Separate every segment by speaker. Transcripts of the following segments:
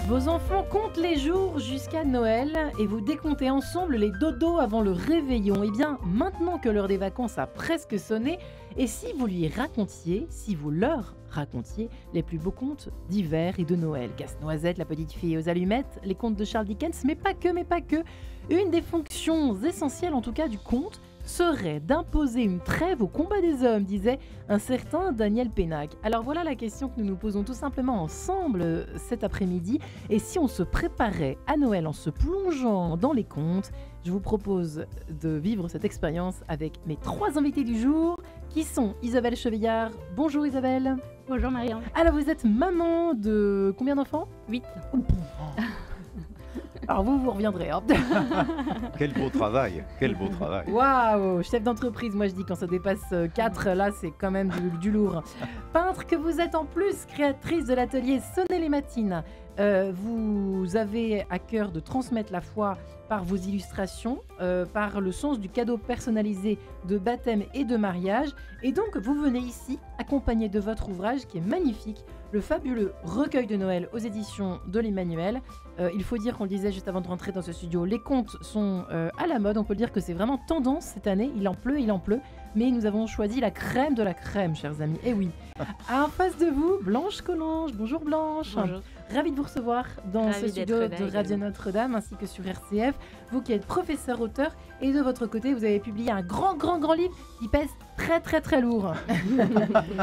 Speaker 1: Vos enfants comptent les jours jusqu'à Noël et vous décomptez ensemble les dodos avant le réveillon. Eh bien, maintenant que l'heure des vacances a presque sonné, et si vous leur racontiez les plus beaux contes d'hiver et de Noël, Casse-Noisette, La Petite Fille aux Allumettes, les contes de Charles Dickens, mais pas que. Une des fonctions essentielles en tout cas du conte serait d'imposer une trêve au combat des hommes, disait un certain Daniel Pénac. Alors voilà la question que nous nous posons tout simplement ensemble cet après-midi. Et si on se préparait à Noël en se plongeant dans les contes? Je vous propose de vivre cette expérience avec mes 3 invités du jour, qui sont Isabelle Chevillard. Bonjour Isabelle.
Speaker 2: Bonjour Marianne.
Speaker 1: Alors vous êtes maman de combien d'enfants?
Speaker 2: 8.
Speaker 1: Alors vous reviendrez. Hein.
Speaker 3: Quel beau travail.
Speaker 1: Waouh, chef d'entreprise, moi je dis quand ça dépasse 4, là c'est quand même du lourd. Peintre que vous êtes en plus, créatrice de l'atelier Sonner les matines. Vous avez à cœur de transmettre la foi par vos illustrations, par le sens du cadeau personnalisé de baptême et de mariage. Et donc vous venez ici accompagné de votre ouvrage qui est magnifique, le fabuleux recueil de Noël aux éditions de l'Emmanuel. Il faut dire qu'on le disait juste avant de rentrer dans ce studio, les contes sont à la mode, on peut dire que c'est vraiment tendance cette année, il en pleut, mais nous avons choisi la crème de la crème, chers amis, et oui. En face de vous, Blanche Collange. Bonjour Blanche.
Speaker 2: Bonjour.
Speaker 1: Ravie de vous recevoir dans ce studio
Speaker 2: d'être là,
Speaker 1: de Radio Notre-Dame ainsi que sur RCF, vous qui êtes professeur-auteur, et de votre côté vous avez publié un grand livre qui pèse très lourd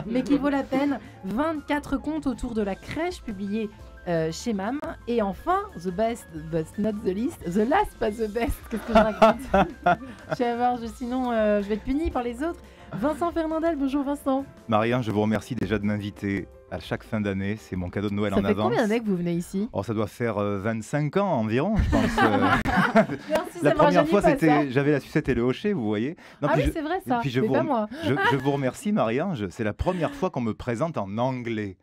Speaker 1: mais qui vaut la peine, 24 contes autour de la crèche publiés chez MAM. Et enfin, the best, but not the least, the last pas the best, qu'est-ce que je raconte? Je vais voir, sinon je vais être punie par les autres. Vincent Fernandel, bonjour Vincent.
Speaker 3: Marianne, je vous remercie déjà de m'inviter à chaque fin d'année, c'est mon cadeau de Noël en avance.
Speaker 1: Ça fait combien d'années que vous venez ici?
Speaker 3: Ça doit faire 25 ans environ, je pense.
Speaker 1: Merci,
Speaker 3: la première fois, j'avais la sucette et le hochet, vous voyez.
Speaker 1: Non, oui, c'est vrai ça, c'est pas moi.
Speaker 3: Je vous remercie Marianne, c'est la première fois qu'on me présente en anglais.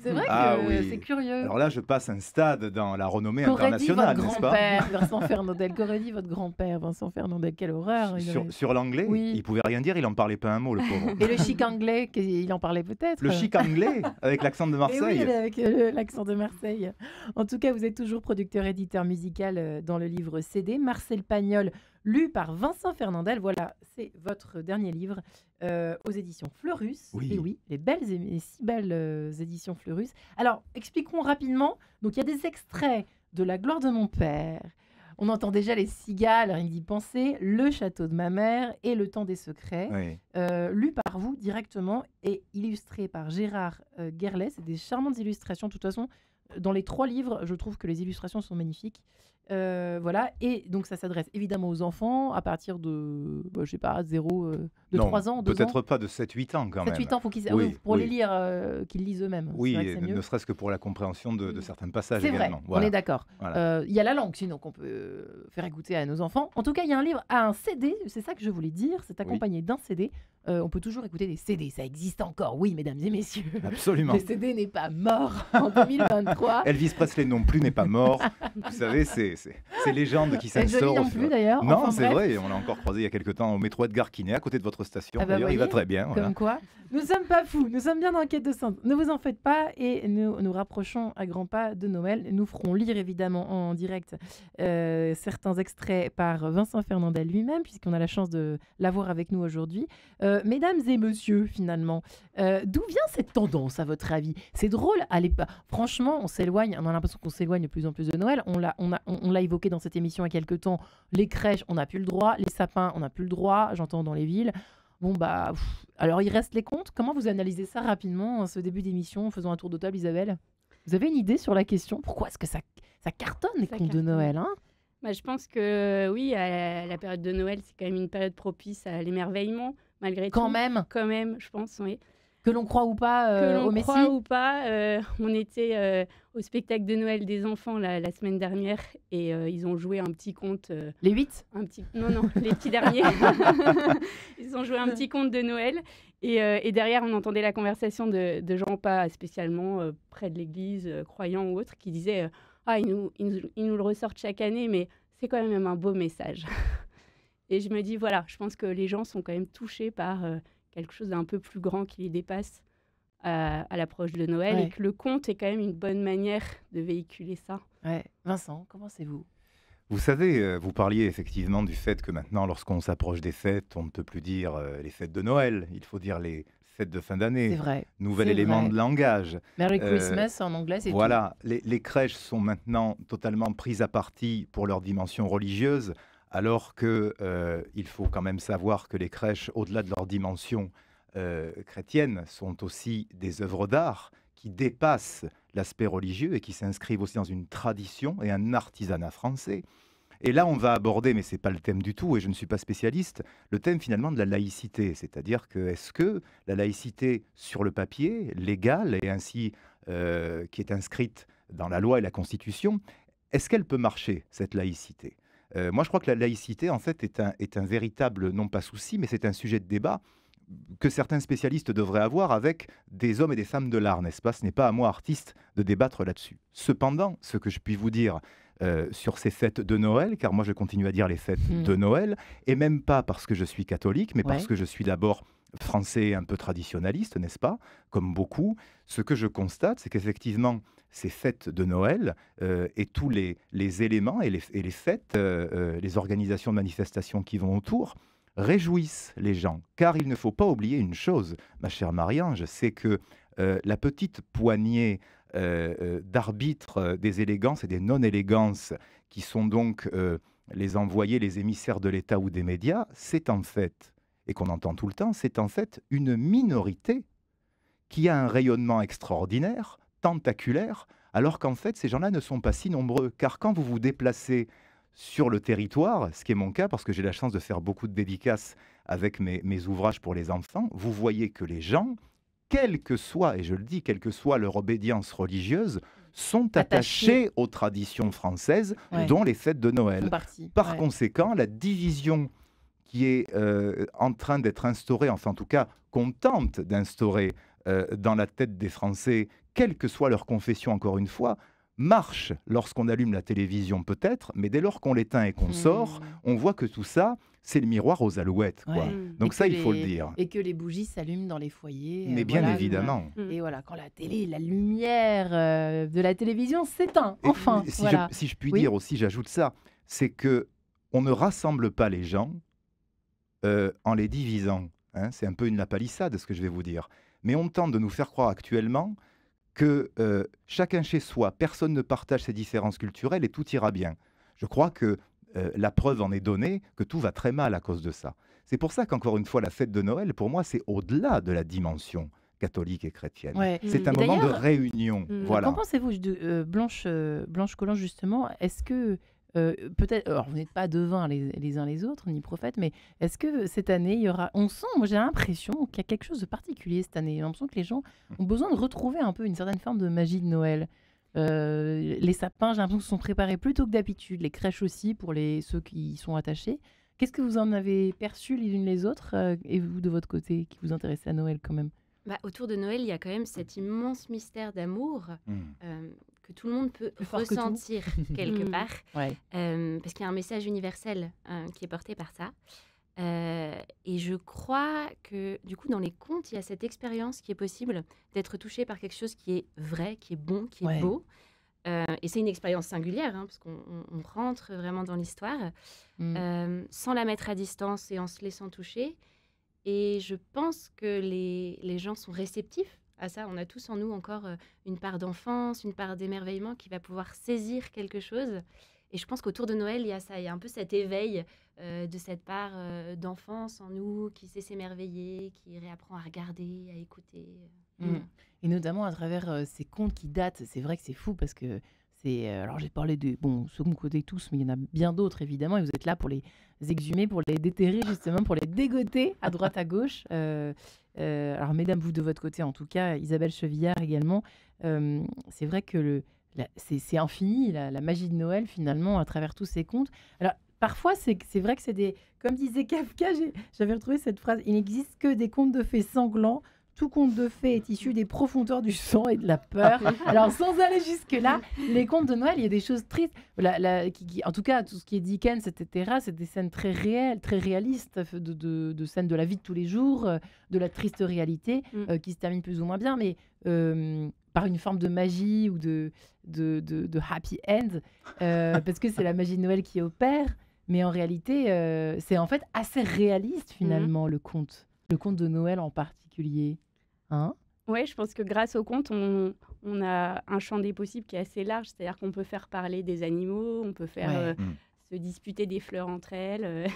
Speaker 1: C'est vrai que c'est curieux.
Speaker 3: Alors là, je passe un stade dans la renommée internationale, n'est-ce pas?
Speaker 1: Vincent Fernandel, qu'aurait dit votre grand-père, Vincent Fernandel? Quelle horreur.
Speaker 3: Sur l'anglais, oui. Il pouvait rien dire, il en parlait pas un mot, le pauvre.
Speaker 1: Et le chic anglais, il en parlait peut-être?
Speaker 3: Le chic anglais, avec l'accent de Marseille.
Speaker 1: Et oui, avec l'accent de Marseille. En tout cas, vous êtes toujours producteur-éditeur musical dans le livre CD, Marcel Pagnol, lu par Vincent Fernandel. Voilà, c'est votre dernier livre aux éditions Fleurus.
Speaker 3: Oui.
Speaker 1: Et oui, les si belles éditions Fleurus. Alors, expliquons rapidement. Donc, il y a des extraits de La gloire de mon père. On entend déjà les cigales, rien d'y penser, Le château de ma mère et Le temps des secrets, lu par vous directement et illustré par Gérard Guerlet. C'est des charmantes illustrations. De toute façon, dans les 3 livres, je trouve que les illustrations sont magnifiques. Voilà, et donc ça s'adresse évidemment aux enfants à partir de, je sais pas, 3 ans, 2 ans.
Speaker 3: Peut-être pas de 7-8 ans quand même.
Speaker 1: 7-8 ans, faut qu'ils pour les lire, qu'ils lisent eux-mêmes.
Speaker 3: Oui, ne serait-ce que pour la compréhension de certains passages
Speaker 1: c'est
Speaker 3: également.
Speaker 1: Vrai, voilà. On est d'accord.
Speaker 3: Voilà.
Speaker 1: Y a la langue sinon qu'on peut faire écouter à nos enfants. En tout cas, il y a un livre, un CD, c'est ça que je voulais dire, c'est accompagné d'un CD. On peut toujours écouter des CD, ça existe encore, oui, mesdames et messieurs.
Speaker 3: Absolument.
Speaker 1: Le CD n'est pas mort en 2023.
Speaker 3: Elvis Presley non plus n'est pas mort. Vous savez, c'est légende qui s'instaure.
Speaker 1: Non plus d'ailleurs.
Speaker 3: Non,
Speaker 1: enfin,
Speaker 3: c'est vrai, on l'a encore croisé il y a quelques temps au métro Edgar Quinet, à côté de votre station. D'ailleurs, il va très bien.
Speaker 1: Comme quoi, nous sommes pas fous, nous sommes bien dans quête de sens. Ne vous en faites pas et nous nous rapprochons à grands pas de Noël. Nous ferons lire évidemment en direct certains extraits par Vincent Fernandel lui-même, puisqu'on a la chance de l'avoir avec nous aujourd'hui. Mesdames et messieurs, finalement, d'où vient cette tendance à votre avis? C'est drôle, franchement, on s'éloigne, on a l'impression qu'on s'éloigne de plus en plus de Noël. On l'a évoqué dans cette émission il y a quelques temps, les crèches, on n'a plus le droit, les sapins, on n'a plus le droit, j'entends dans les villes. Bon alors il reste les contes. Comment vous analysez ça rapidement, ce début d'émission, en faisant un tour de table, Isabelle? Vous avez une idée sur la question? Pourquoi est-ce que ça cartonne les contes de Noël, hein?
Speaker 2: Je pense que oui, la période de Noël, c'est quand même une période propice à l'émerveillement, malgré tout. Quand même, je pense, oui.
Speaker 1: Que l'on croit ou pas au Messie.
Speaker 2: Que l'on croit ou pas, on était au spectacle de Noël des enfants la semaine dernière et ils ont joué un petit conte.
Speaker 1: Les 8
Speaker 2: Non, les petits derniers. Ils ont joué un petit conte de Noël et derrière, on entendait la conversation de gens pas spécialement près de l'église, croyants ou autres, qui disaient ils nous le ressortent chaque année, mais c'est quand même un beau message. Et je me dis, voilà, je pense que les gens sont quand même touchés par quelque chose d'un peu plus grand qui les dépasse. à l'approche de Noël,
Speaker 1: Ouais.
Speaker 2: et que le conte est quand même une bonne manière de véhiculer ça.
Speaker 1: Ouais. Vincent, comment c'est vous?
Speaker 3: Vous savez, vous parliez effectivement du fait que maintenant, lorsqu'on s'approche des fêtes, on ne peut plus dire les fêtes de Noël, il faut dire les fêtes de fin
Speaker 1: C'est
Speaker 3: d'année.
Speaker 1: vrai.
Speaker 3: Nouvel
Speaker 1: C'est
Speaker 3: élément
Speaker 1: vrai.
Speaker 3: de langage.
Speaker 1: Merry
Speaker 3: Euh,
Speaker 1: Christmas en anglais, c'est tout.
Speaker 3: Voilà, les crèches sont maintenant totalement prises à partie pour leur dimension religieuse, alors que il faut quand même savoir que les crèches, au-delà de leur dimension chrétienne, sont aussi des œuvres d'art qui dépassent l'aspect religieux et qui s'inscrivent aussi dans une tradition et un artisanat français. Et là, on va aborder, mais ce n'est pas le thème du tout, et je ne suis pas spécialiste, le thème finalement de la laïcité. C'est-à-dire que est-ce que la laïcité sur le papier, légale, et ainsi qui est inscrite dans la loi et la Constitution, est-ce qu'elle peut marcher, cette laïcité? Moi, je crois que la laïcité, en fait, est un véritable, non pas souci, mais c'est un sujet de débat que certains spécialistes devraient avoir avec des hommes et des femmes de l'art, n'est-ce pas? Ce n'est pas à moi, artiste, de débattre là-dessus. Cependant, ce que je puis vous dire sur ces fêtes de Noël, car moi je continue à dire les fêtes de Noël, et même pas parce que je suis catholique, mais parce
Speaker 1: Ouais.
Speaker 3: que je suis d'abord français un peu traditionnaliste, n'est-ce pas? Comme beaucoup, ce que je constate, c'est qu'effectivement, ces fêtes de Noël et tous les éléments et les fêtes, les organisations de manifestations qui vont autour, réjouissent les gens. Car il ne faut pas oublier une chose, ma chère Marie-Ange, c'est que la petite poignée d'arbitres des élégances et des non-élégances qui sont donc les envoyés, les émissaires de l'État ou des médias, c'est en fait, et qu'on entend tout le temps, c'est en fait une minorité qui a un rayonnement extraordinaire, tentaculaire, alors qu'en fait, ces gens-là ne sont pas si nombreux. Car quand vous vous déplacez sur le territoire, ce qui est mon cas, parce que j'ai la chance de faire beaucoup de dédicaces avec mes ouvrages pour les enfants, vous voyez que les gens, quelle que soit, et je le dis, quelle que soit leur obédience religieuse, sont attachés aux traditions françaises,
Speaker 1: Ouais.
Speaker 3: dont les fêtes de
Speaker 1: Font
Speaker 3: Noël.
Speaker 1: partie.
Speaker 3: Par
Speaker 1: Ouais.
Speaker 3: conséquent, la division qui est en train d'être instaurée, enfin en tout cas qu'on tente d'instaurer dans la tête des Français, quelle que soit leur confession, encore une fois, marche lorsqu'on allume la télévision peut-être, mais dès lors qu'on l'éteint et qu'on sort, on voit que tout ça, c'est le miroir aux alouettes, quoi.
Speaker 1: Ouais.
Speaker 3: Donc
Speaker 1: Et
Speaker 3: ça,
Speaker 1: que
Speaker 3: il faut le
Speaker 1: les-
Speaker 3: dire.
Speaker 1: Et que les bougies s'allument dans les foyers.
Speaker 3: Mais bien
Speaker 1: voilà,
Speaker 3: évidemment.
Speaker 1: Et voilà, quand la télé, la lumière de la télévision s'éteint,
Speaker 3: Et
Speaker 1: enfin.
Speaker 3: si,
Speaker 1: Voilà.
Speaker 3: si je puis
Speaker 1: Oui.
Speaker 3: dire aussi, j'ajoute ça, c'est que on ne rassemble pas les gens en les divisant. Hein. C'est un peu une lapalissade, ce que je vais vous dire. Mais on tente de nous faire croire actuellement que chacun chez soi, personne ne partage ses différences culturelles et tout ira bien. Je crois que la preuve en est donnée que tout va très mal à cause de ça. C'est pour ça qu'encore une fois, la fête de Noël, pour moi, c'est au-delà de la dimension catholique et chrétienne.
Speaker 1: Ouais.
Speaker 3: C'est un
Speaker 1: Et
Speaker 3: moment de
Speaker 1: d'ailleurs,
Speaker 3: réunion. Voilà.
Speaker 1: Qu'en pensez-vous Blanche Collange, justement, est-ce que, peut-être, alors vous n'êtes pas devins les uns les autres, ni prophètes, mais est-ce que cette année, il y aura, on sent, moi j'ai l'impression qu'il y a quelque chose de particulier cette année. J'ai l'impression que les gens ont besoin de retrouver un peu une certaine forme de magie de Noël. Les sapins, j'ai l'impression qu'ils sont préparés plus tôt que d'habitude, les crèches aussi, pour ceux qui y sont attachés. Qu'est-ce que vous en avez perçu les unes les autres, et vous de votre côté, qui vous intéressez à Noël quand même?
Speaker 4: Autour de Noël, il y a quand même cet immense mystère d'amour que tout le monde peut
Speaker 1: Plus fort que tout.
Speaker 4: ressentir quelque part,
Speaker 1: Ouais.
Speaker 4: parce qu'il y a un message universel qui est porté par ça. Et je crois que du coup, dans les contes, il y a cette expérience qui est possible d'être touché par quelque chose qui est vrai, qui est bon, qui est
Speaker 1: Ouais.
Speaker 4: beau. Et c'est une expérience singulière, parce qu'on rentre vraiment dans l'histoire, sans la mettre à distance et en se laissant toucher. Et je pense que les gens sont réceptifs à ça. On a tous en nous encore une part d'enfance, une part d'émerveillement qui va pouvoir saisir quelque chose. Et je pense qu'autour de Noël, il y a ça, il y a un peu cet éveil de cette part d'enfance en nous qui sait s'émerveiller, qui réapprend à regarder, à écouter.
Speaker 1: Et notamment à travers ces contes qui datent. C'est vrai que c'est fou parce que c'est. Alors j'ai parlé de second côté tous, mais il y en a bien d'autres évidemment. Et vous êtes là pour les exhumer, pour les déterrer justement, pour les dégoter à droite à gauche. Alors mesdames, vous de votre côté en tout cas, Isabelle Chevillard également. C'est vrai que c'est infini la magie de Noël finalement à travers tous ces contes. Alors parfois c'est vrai que c'est des, comme disait Kafka, j'avais retrouvé cette phrase, il n'existe que des contes de fées sanglants. Tout conte de fées est issu des profondeurs du sang et de la peur. Alors, sans aller jusque-là, les contes de Noël, il y a des choses tristes. En tout cas, tout ce qui est Dickens, etc., c'est des scènes très réelles, très réalistes, de scènes de la vie de tous les jours, de la triste réalité, qui se terminent plus ou moins bien, mais par une forme de magie ou de happy end, parce que c'est la magie de Noël qui opère. Mais en réalité, c'est en fait assez réaliste, finalement, le conte de Noël en particulier. Hein?
Speaker 2: Oui, je pense que grâce au conte, on a un champ des possibles qui est assez large. C'est-à-dire qu'on peut faire parler des animaux, on peut faire se disputer des fleurs entre elles.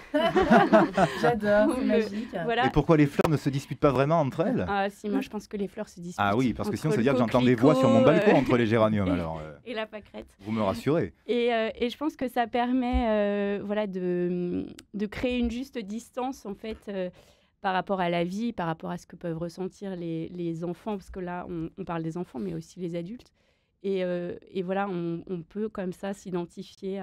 Speaker 1: J'adore, c'est magique.
Speaker 2: Voilà.
Speaker 3: Et pourquoi les fleurs ne se disputent pas vraiment entre elles?
Speaker 2: Ah si, moi je pense que les fleurs se disputent.
Speaker 3: Ah oui, parce que sinon,
Speaker 2: entre
Speaker 3: ça veut dire
Speaker 2: le
Speaker 3: que j'entends des voix sur mon
Speaker 2: coquelicot,
Speaker 3: balcon entre les géraniums. Alors,
Speaker 2: et la pâquerette.
Speaker 3: vous me rassurez.
Speaker 2: Et je pense que ça permet de créer une juste distance en fait par rapport à la vie, par rapport à ce que peuvent ressentir les enfants, parce que là on parle des enfants mais aussi les adultes. Et voilà, on peut comme ça s'identifier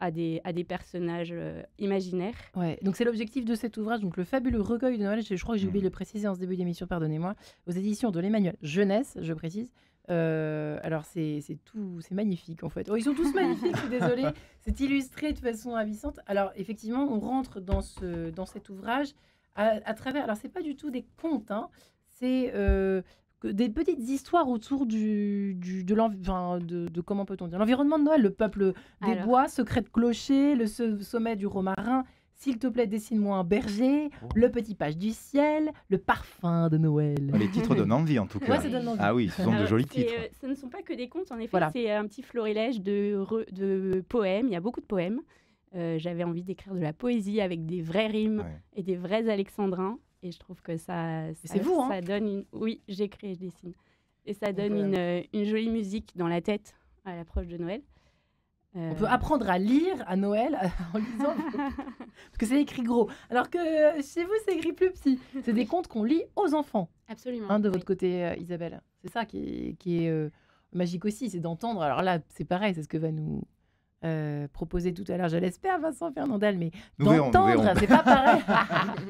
Speaker 2: à des personnages imaginaires.
Speaker 1: Ouais, donc c'est l'objectif de cet ouvrage, donc le fabuleux recueil de Noël, je crois que j'ai oublié de le préciser en ce début d'émission, pardonnez-moi, aux éditions de l'Emmanuel Jeunesse, je précise. Alors c'est magnifique en fait. Oh, ils sont tous magnifiques, je suis désolée. C'est illustré de façon ravissante. Alors effectivement, on rentre dans cet ouvrage à travers. Alors c'est pas du tout des contes, hein, c'est des petites histoires autour de comment peut-on dire, l'environnement de Noël, le peuple des bois, secret de clocher, le sommet du romarin. S'il te plaît, dessine-moi un berger, le petit page du ciel, le parfum de Noël.
Speaker 3: Les titres donnent envie en tout cas.
Speaker 1: Ouais, ça donne envie.
Speaker 3: Ah oui, ce sont de jolis titres.
Speaker 2: Ce ne sont pas que des contes, en effet.
Speaker 1: Voilà.
Speaker 2: C'est un petit florilège de poèmes. Il y a beaucoup de poèmes. J'avais envie d'écrire de la poésie avec des vraies rimes et des vrais alexandrins. Et je trouve que ça
Speaker 1: c'est vous, hein?
Speaker 2: Ça donne une... Oui, j'écris et je dessine. Et ça donne une jolie musique dans la tête à l'approche de Noël.
Speaker 1: On peut apprendre à lire à Noël en lisant, parce que c'est écrit gros. Alors que chez vous, c'est écrit plus petit. C'est des contes qu'on lit aux enfants.
Speaker 4: Absolument.
Speaker 1: De votre côté, Isabelle. C'est ça qui est magique aussi, c'est d'entendre. Alors là, c'est pareil, c'est ce que va nous proposer tout à l'heure, je l'espère, Vincent Fernandel, mais d'entendre, c'est pas pareil.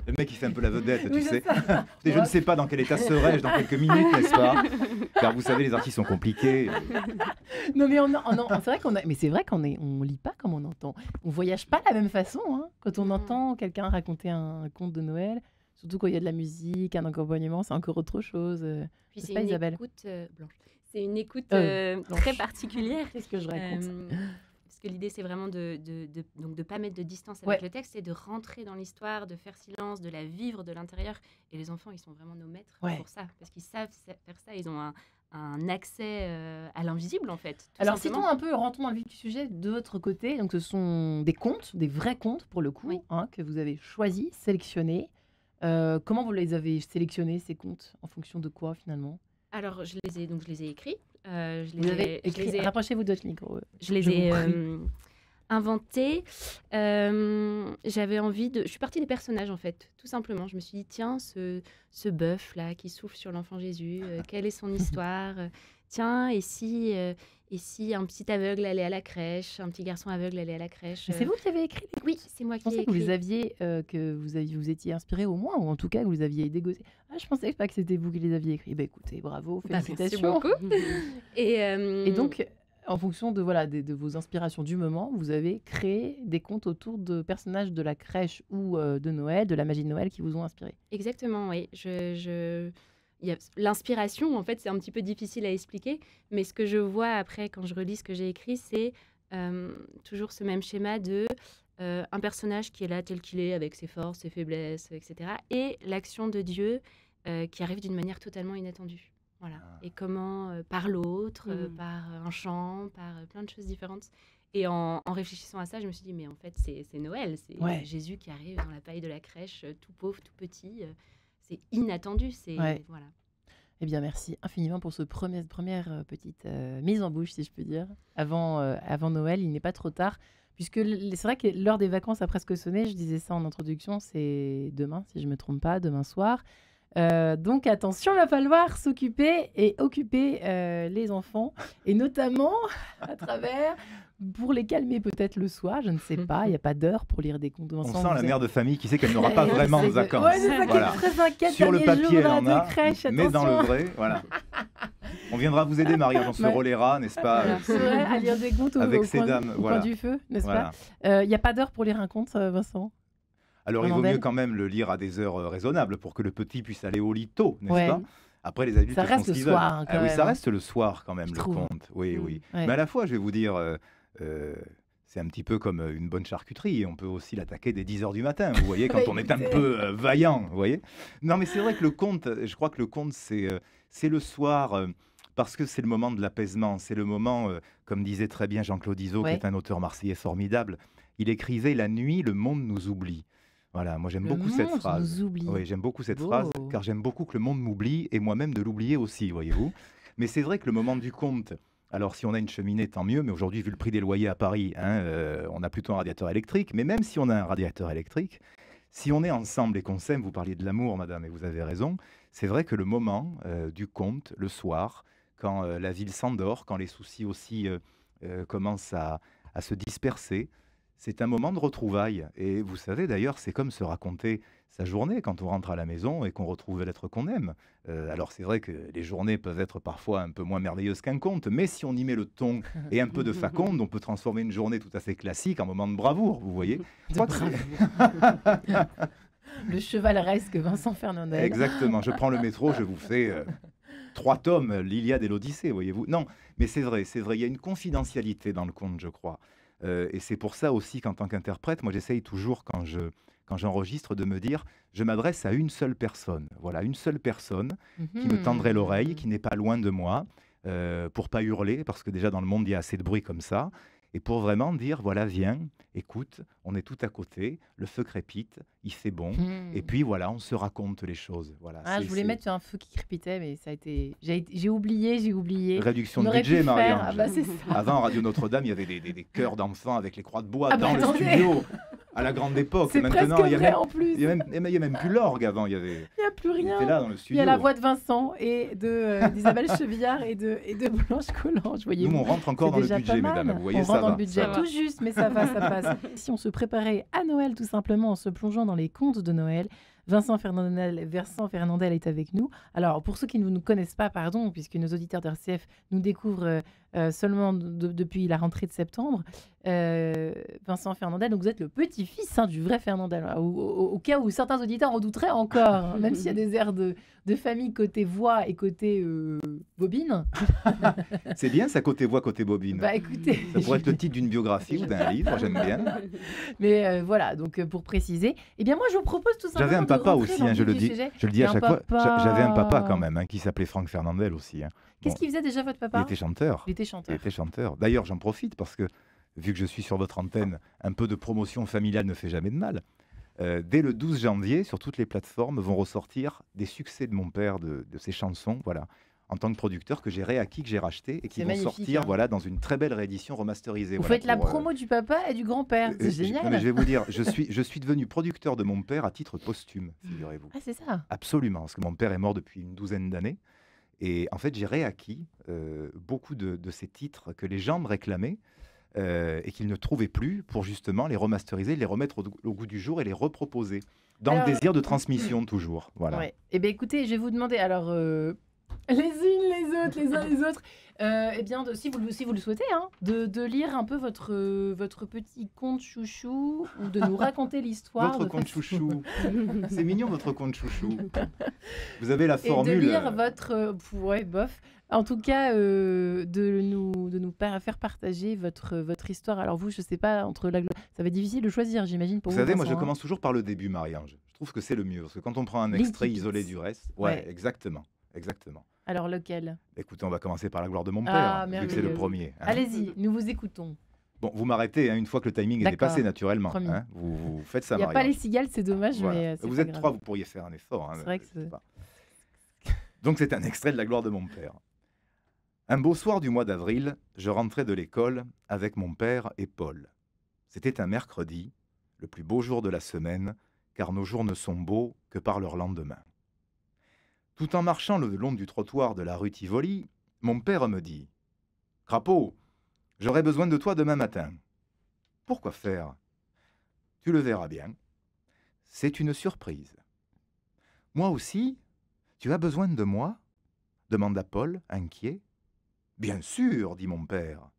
Speaker 3: Le mec, il fait un peu la vedette,
Speaker 1: Oui,
Speaker 3: tu sais.
Speaker 1: ça.
Speaker 3: Et je ne sais pas dans quel état serai-je dans quelques minutes, n'est-ce pas? Car vous savez, les artistes sont compliqués.
Speaker 1: Non, mais c'est vrai qu'on lit pas comme on entend. On voyage pas de la même façon, hein, quand on entend quelqu'un raconter un conte de Noël. Surtout quand il y a de la musique, un accompagnement, c'est encore autre chose.
Speaker 4: Puis
Speaker 1: c'est pas Isabelle.
Speaker 4: Blanche. C'est une écoute très particulière.
Speaker 1: Qu'est-ce que je raconte?
Speaker 4: Parce que l'idée, c'est vraiment de pas mettre de distance avec le texte, c'est de rentrer dans l'histoire, de faire silence, de la vivre de l'intérieur. Et les enfants, ils sont vraiment nos maîtres pour ça, parce qu'ils savent faire ça. Ils ont un accès à l'invisible, en fait.
Speaker 1: Alors, citons un peu, rentrons dans le vif du sujet de votre côté. Donc, ce sont des contes, des vrais contes pour le coup, que vous avez choisis, sélectionnés. Comment vous les avez sélectionnés, ces contes? En fonction de quoi, finalement?
Speaker 4: Alors, je les ai écrits.
Speaker 1: Rapprochez-vous de votre micro.
Speaker 4: Je les ai inventés. J'avais envie de... Je suis partie des personnages, en fait, tout simplement. Je me suis dit, tiens, ce bœuf-là qui souffle sur l'enfant Jésus, quelle est son histoire? Tiens, et si un petit aveugle allait à la crèche, un petit garçon aveugle allait à la crèche?
Speaker 1: C'est vous qui avez écrit les...
Speaker 4: Oui, c'est moi qui ai écrit.
Speaker 1: Que vous étiez inspiré au moins, ou en tout cas que vous aviez dégossé. Je pensais pas que c'était vous qui les aviez écrits. Écoutez, bravo, félicitations.
Speaker 4: Merci beaucoup.
Speaker 1: Et donc, en fonction de vos inspirations du moment, vous avez créé des contes autour de personnages de la crèche ou de Noël, de la magie de Noël qui vous ont inspiré.
Speaker 4: Exactement, oui. L'inspiration, en fait, c'est un petit peu difficile à expliquer, mais ce que je vois après quand je relis ce que j'ai écrit, c'est toujours ce même schéma de un personnage qui est là tel qu'il est, avec ses forces, ses faiblesses, etc. Et l'action de Dieu qui arrive d'une manière totalement inattendue. Voilà. Et comment, par l'autre, par un chant, par plein de choses différentes. Et en réfléchissant à ça, je me suis dit, mais en fait, c'est Noël. C'est Jésus qui arrive dans la paille de la crèche, tout pauvre, tout petit. C'est inattendu. Voilà.
Speaker 1: Eh bien, merci infiniment pour ce première petite mise en bouche, si je peux dire. Avant Noël, il n'est pas trop tard. Puisque c'est vrai que l'heure des vacances a presque sonné. Je disais ça en introduction, c'est demain, si je ne me trompe pas, demain soir. Donc attention, il va falloir s'occuper et occuper les enfants, et notamment à travers, pour les calmer peut-être le soir, je ne sais pas, il n'y a pas d'heure pour lire des contes
Speaker 3: On
Speaker 1: d'enfants.
Speaker 3: sent la mère de famille qui sait qu'elle n'aura pas vraiment de vacances.
Speaker 1: Ouais, c'est ça qui
Speaker 3: Voilà.
Speaker 1: est très inquiète.
Speaker 3: Sur le
Speaker 1: derniers
Speaker 3: papier,
Speaker 1: jours,
Speaker 3: elle en
Speaker 1: là,
Speaker 3: a,
Speaker 1: de crèche,
Speaker 3: mais dans le
Speaker 1: attention.
Speaker 3: vrai, voilà. On viendra vous aider, Marie, on se
Speaker 1: Ouais.
Speaker 3: relaiera, n'est-ce pas
Speaker 1: C'est vrai, à lire des contes
Speaker 3: Avec
Speaker 1: au
Speaker 3: ces
Speaker 1: coin,
Speaker 3: dames,
Speaker 1: au coin
Speaker 3: voilà.
Speaker 1: du feu, n'est-ce
Speaker 3: Voilà.
Speaker 1: pas? Il n'y a pas d'heure pour lire un conte, Vincent?
Speaker 3: Alors, il vaut
Speaker 1: Fernandel.
Speaker 3: mieux quand même le lire à des heures raisonnables pour que le petit puisse aller au lit tôt, n'est-ce
Speaker 1: Ouais.
Speaker 3: pas Après, les adultes
Speaker 1: Ça
Speaker 3: font
Speaker 1: reste
Speaker 3: ce
Speaker 1: le
Speaker 3: qu'ils
Speaker 1: soir,
Speaker 3: veulent.
Speaker 1: hein,
Speaker 3: Ah
Speaker 1: quand
Speaker 3: oui,
Speaker 1: même,
Speaker 3: ça
Speaker 1: hein.
Speaker 3: reste le soir quand même,
Speaker 1: Je
Speaker 3: le
Speaker 1: trouve.
Speaker 3: conte. Oui, oui.
Speaker 1: Ouais.
Speaker 3: Mais à la fois, je vais vous dire, c'est un petit peu comme une bonne charcuterie. On peut aussi l'attaquer dès 10 heures du matin, vous voyez, quand
Speaker 1: Bah,
Speaker 3: on est un
Speaker 1: écoutez.
Speaker 3: peu vaillant, vous voyez. Non, mais c'est vrai que le conte, je crois que le conte, c'est le soir, parce que c'est le moment de l'apaisement. C'est le moment, comme disait très bien Jean-Claude Izzo, qui
Speaker 1: Ouais.
Speaker 3: est un auteur marseillais formidable, il écrivait « La nuit, le monde nous oublie ». Voilà, moi j'aime
Speaker 1: Le
Speaker 3: beaucoup cette
Speaker 1: monde
Speaker 3: phrase.
Speaker 1: nous oublie.
Speaker 3: Oui, j'aime beaucoup cette
Speaker 1: Beau.
Speaker 3: phrase, car j'aime beaucoup que le monde m'oublie et moi-même de l'oublier aussi, voyez-vous. Mais c'est vrai que le moment du conte, alors si on a une cheminée, tant mieux, mais aujourd'hui, vu le prix des loyers à Paris, hein, on a plutôt un radiateur électrique. Mais même si on a un radiateur électrique, si on est ensemble et qu'on s'aime, vous parliez de l'amour, madame, et vous avez raison, c'est vrai que le moment du conte, le soir, quand la ville s'endort, quand les soucis aussi commencent à se disperser, c'est un moment de retrouvailles. Et vous savez, d'ailleurs, c'est comme se raconter sa journée quand on rentre à la maison et qu'on retrouve l'être qu'on aime. Alors c'est vrai que les journées peuvent être parfois un peu moins merveilleuses qu'un conte, mais si on y met le ton et un peu de faconde, on peut transformer une journée tout à fait classique en moment de bravoure, vous voyez. Je
Speaker 1: De
Speaker 3: crois que
Speaker 1: bravoure. Le chevaleresque Vincent Fernandel.
Speaker 3: Exactement, je prends le métro, je vous fais 3 tomes, l'Iliade et l'Odyssée, voyez-vous. Non, mais c'est vrai, il y a une confidentialité dans le conte, je crois. Et c'est pour ça aussi qu'en tant qu'interprète, moi j'essaye toujours, quand j'enregistre, de me dire, je m'adresse à une seule personne. Voilà, une seule personne qui me tendrait l'oreille, qui n'est pas loin de moi, pour pas hurler, parce que déjà dans le monde, il y a assez de bruit comme ça, et pour vraiment dire, voilà, viens, écoute, on est tout à côté, le feu crépite, il fait bon, et puis voilà, on se raconte les choses. Voilà,
Speaker 1: Ah, je voulais mettre un feu qui crépitait, mais ça a été. J'ai oublié.
Speaker 3: réduction
Speaker 1: On
Speaker 3: de
Speaker 1: aurait pu
Speaker 3: budget,
Speaker 1: faire.
Speaker 3: Marie-Ange.
Speaker 1: Ah bah c'est ça.
Speaker 3: Avant, Radio Notre-Dame, il y avait des chœurs d'enfants avec les croix de bois
Speaker 1: Ah bah
Speaker 3: dans le
Speaker 1: attendez.
Speaker 3: studio, à la grande époque.
Speaker 1: C'est presque
Speaker 3: Maintenant, il y a
Speaker 1: vrai
Speaker 3: même,
Speaker 1: en plus.
Speaker 3: il y a même plus l'orgue avant. Il
Speaker 1: Il n'y a plus
Speaker 3: était
Speaker 1: rien.
Speaker 3: là dans le
Speaker 1: Il
Speaker 3: studio.
Speaker 1: y a la voix de Vincent et d'Isabelle Chevillard et de Blanche Collange, voyez-vous.
Speaker 3: Nous, on rentre encore
Speaker 1: C'est
Speaker 3: dans le
Speaker 1: déjà
Speaker 3: budget,
Speaker 1: pas mal.
Speaker 3: mesdames. Vous voyez,
Speaker 1: on
Speaker 3: ça
Speaker 1: rentre dans
Speaker 3: va.
Speaker 1: le budget
Speaker 2: Ça va.
Speaker 1: tout juste, mais ça va, ça passe. Si on se préparait à Noël tout simplement en se plongeant dans les contes de Noël, Vincent Fernandel est avec nous. Alors, pour ceux qui ne nous connaissent pas, pardon, puisque nos auditeurs d'RCF nous découvrent seulement depuis la rentrée de septembre, Vincent Fernandel, donc vous êtes le petit-fils du vrai Fernandel, au cas où certains auditeurs en douteraient encore, hein, même s'il y a des airs de famille côté voix et côté bobine.
Speaker 3: C'est bien, ça, côté voix, côté bobine.
Speaker 1: Bah écoutez,
Speaker 3: Ça pourrait être le titre d'une biographie ou d'un livre, j'aime bien.
Speaker 1: mais voilà, donc pour préciser, eh bien moi je vous propose tout simplement
Speaker 3: J'avais un
Speaker 1: de
Speaker 3: papa
Speaker 1: rentrer
Speaker 3: aussi,
Speaker 1: dans le
Speaker 3: je
Speaker 1: vif
Speaker 3: le
Speaker 1: du
Speaker 3: dis.
Speaker 1: sujet.
Speaker 3: Je le dis à
Speaker 1: Un
Speaker 3: chaque fois.
Speaker 1: papa.
Speaker 3: J'avais un papa quand même, qui s'appelait Franck Fernandel aussi.
Speaker 1: Qu'est-ce
Speaker 3: Bon,
Speaker 1: qu'il faisait déjà votre papa?
Speaker 3: il était chanteur.
Speaker 1: Il était chanteur.
Speaker 3: Il était chanteur. D'ailleurs, j'en profite parce que, vu que je suis sur votre antenne, un peu de promotion familiale ne fait jamais de mal. Dès le 12 janvier, sur toutes les plateformes, vont ressortir des succès de mon père, de ses chansons, voilà, en tant que producteur, que j'ai réacquis, que j'ai racheté, et qui
Speaker 1: C'est
Speaker 3: vont
Speaker 1: magnifique,
Speaker 3: sortir
Speaker 1: hein.
Speaker 3: voilà, dans une très belle réédition remasterisée.
Speaker 1: Vous
Speaker 3: voilà,
Speaker 1: faites la
Speaker 3: pour,
Speaker 1: promo du papa et du grand-père, c'est génial.
Speaker 3: non, mais je vais vous dire, je suis devenu producteur de mon père à titre posthume, figurez-vous.
Speaker 1: Ah c'est ça.
Speaker 3: Absolument, parce que mon père est mort depuis une douzaine d'années. Et en fait, j'ai réacquis beaucoup de ces titres que les gens me réclamaient et qu'ils ne trouvaient plus pour justement les remasteriser, les remettre au goût du jour et les reproposer. Dans
Speaker 1: Alors,
Speaker 3: le désir de transmission, toujours. Voilà.
Speaker 1: Ouais. Eh bien écoutez, je vais vous demander alors les unes les autres, les uns les autres, eh bien si vous le souhaitez, hein, de lire un peu votre petit conte chouchou ou de nous raconter l'histoire.
Speaker 3: Votre
Speaker 1: de
Speaker 3: conte chouchou. C'est mignon, votre conte chouchou. Vous avez la
Speaker 1: Et
Speaker 3: formule.
Speaker 1: de lire votre... ouais, bof. En tout cas, de nous faire partager votre histoire. Alors vous, je sais pas, ça va être difficile de choisir, j'imagine, pour
Speaker 3: Vous
Speaker 1: vous.
Speaker 3: savez, moi, je
Speaker 1: Vincent, hein.
Speaker 3: commence toujours par le début, Marie-Ange. Je trouve que c'est le mieux. Parce que quand on prend un
Speaker 1: Linky
Speaker 3: extrait
Speaker 1: Bits.
Speaker 3: isolé du reste. Ouais,
Speaker 1: Ouais.
Speaker 3: exactement. Exactement.
Speaker 1: Alors lequel?
Speaker 3: Écoutez, on va commencer par la gloire de mon
Speaker 1: Ah,
Speaker 3: père, vu que c'est le
Speaker 1: merveilleux.
Speaker 3: premier. hein.
Speaker 1: Allez-y, nous vous écoutons.
Speaker 3: Bon, vous m'arrêtez une fois que le timing est
Speaker 1: D'accord,
Speaker 3: dépassé, naturellement.
Speaker 1: promis.
Speaker 3: hein. Vous faites ça,
Speaker 1: Il n'y a pas
Speaker 3: Marie-Ange.
Speaker 1: les cigales, c'est dommage,
Speaker 3: Voilà.
Speaker 1: mais c'est
Speaker 3: Vous
Speaker 1: pas
Speaker 3: êtes
Speaker 1: grave.
Speaker 3: 3, vous pourriez faire un effort. hein,
Speaker 1: C'est vrai que
Speaker 3: je sais
Speaker 1: c'est-
Speaker 3: pas. Donc c'est un extrait de la gloire de mon père. Un beau soir du mois d'avril, je rentrais de l'école avec mon père et Paul. C'était un mercredi, le plus beau jour de la semaine, car nos jours ne sont beaux que par leur lendemain. Tout en marchant le long du trottoir de la rue Tivoli, mon père me dit « Crapaud, j'aurai besoin de toi demain matin. » « Pourquoi faire ? » ?»« Tu le verras bien. C'est une surprise. »« Moi aussi, tu as besoin de moi ?» demanda Paul, inquiet. « Bien sûr, dit mon père.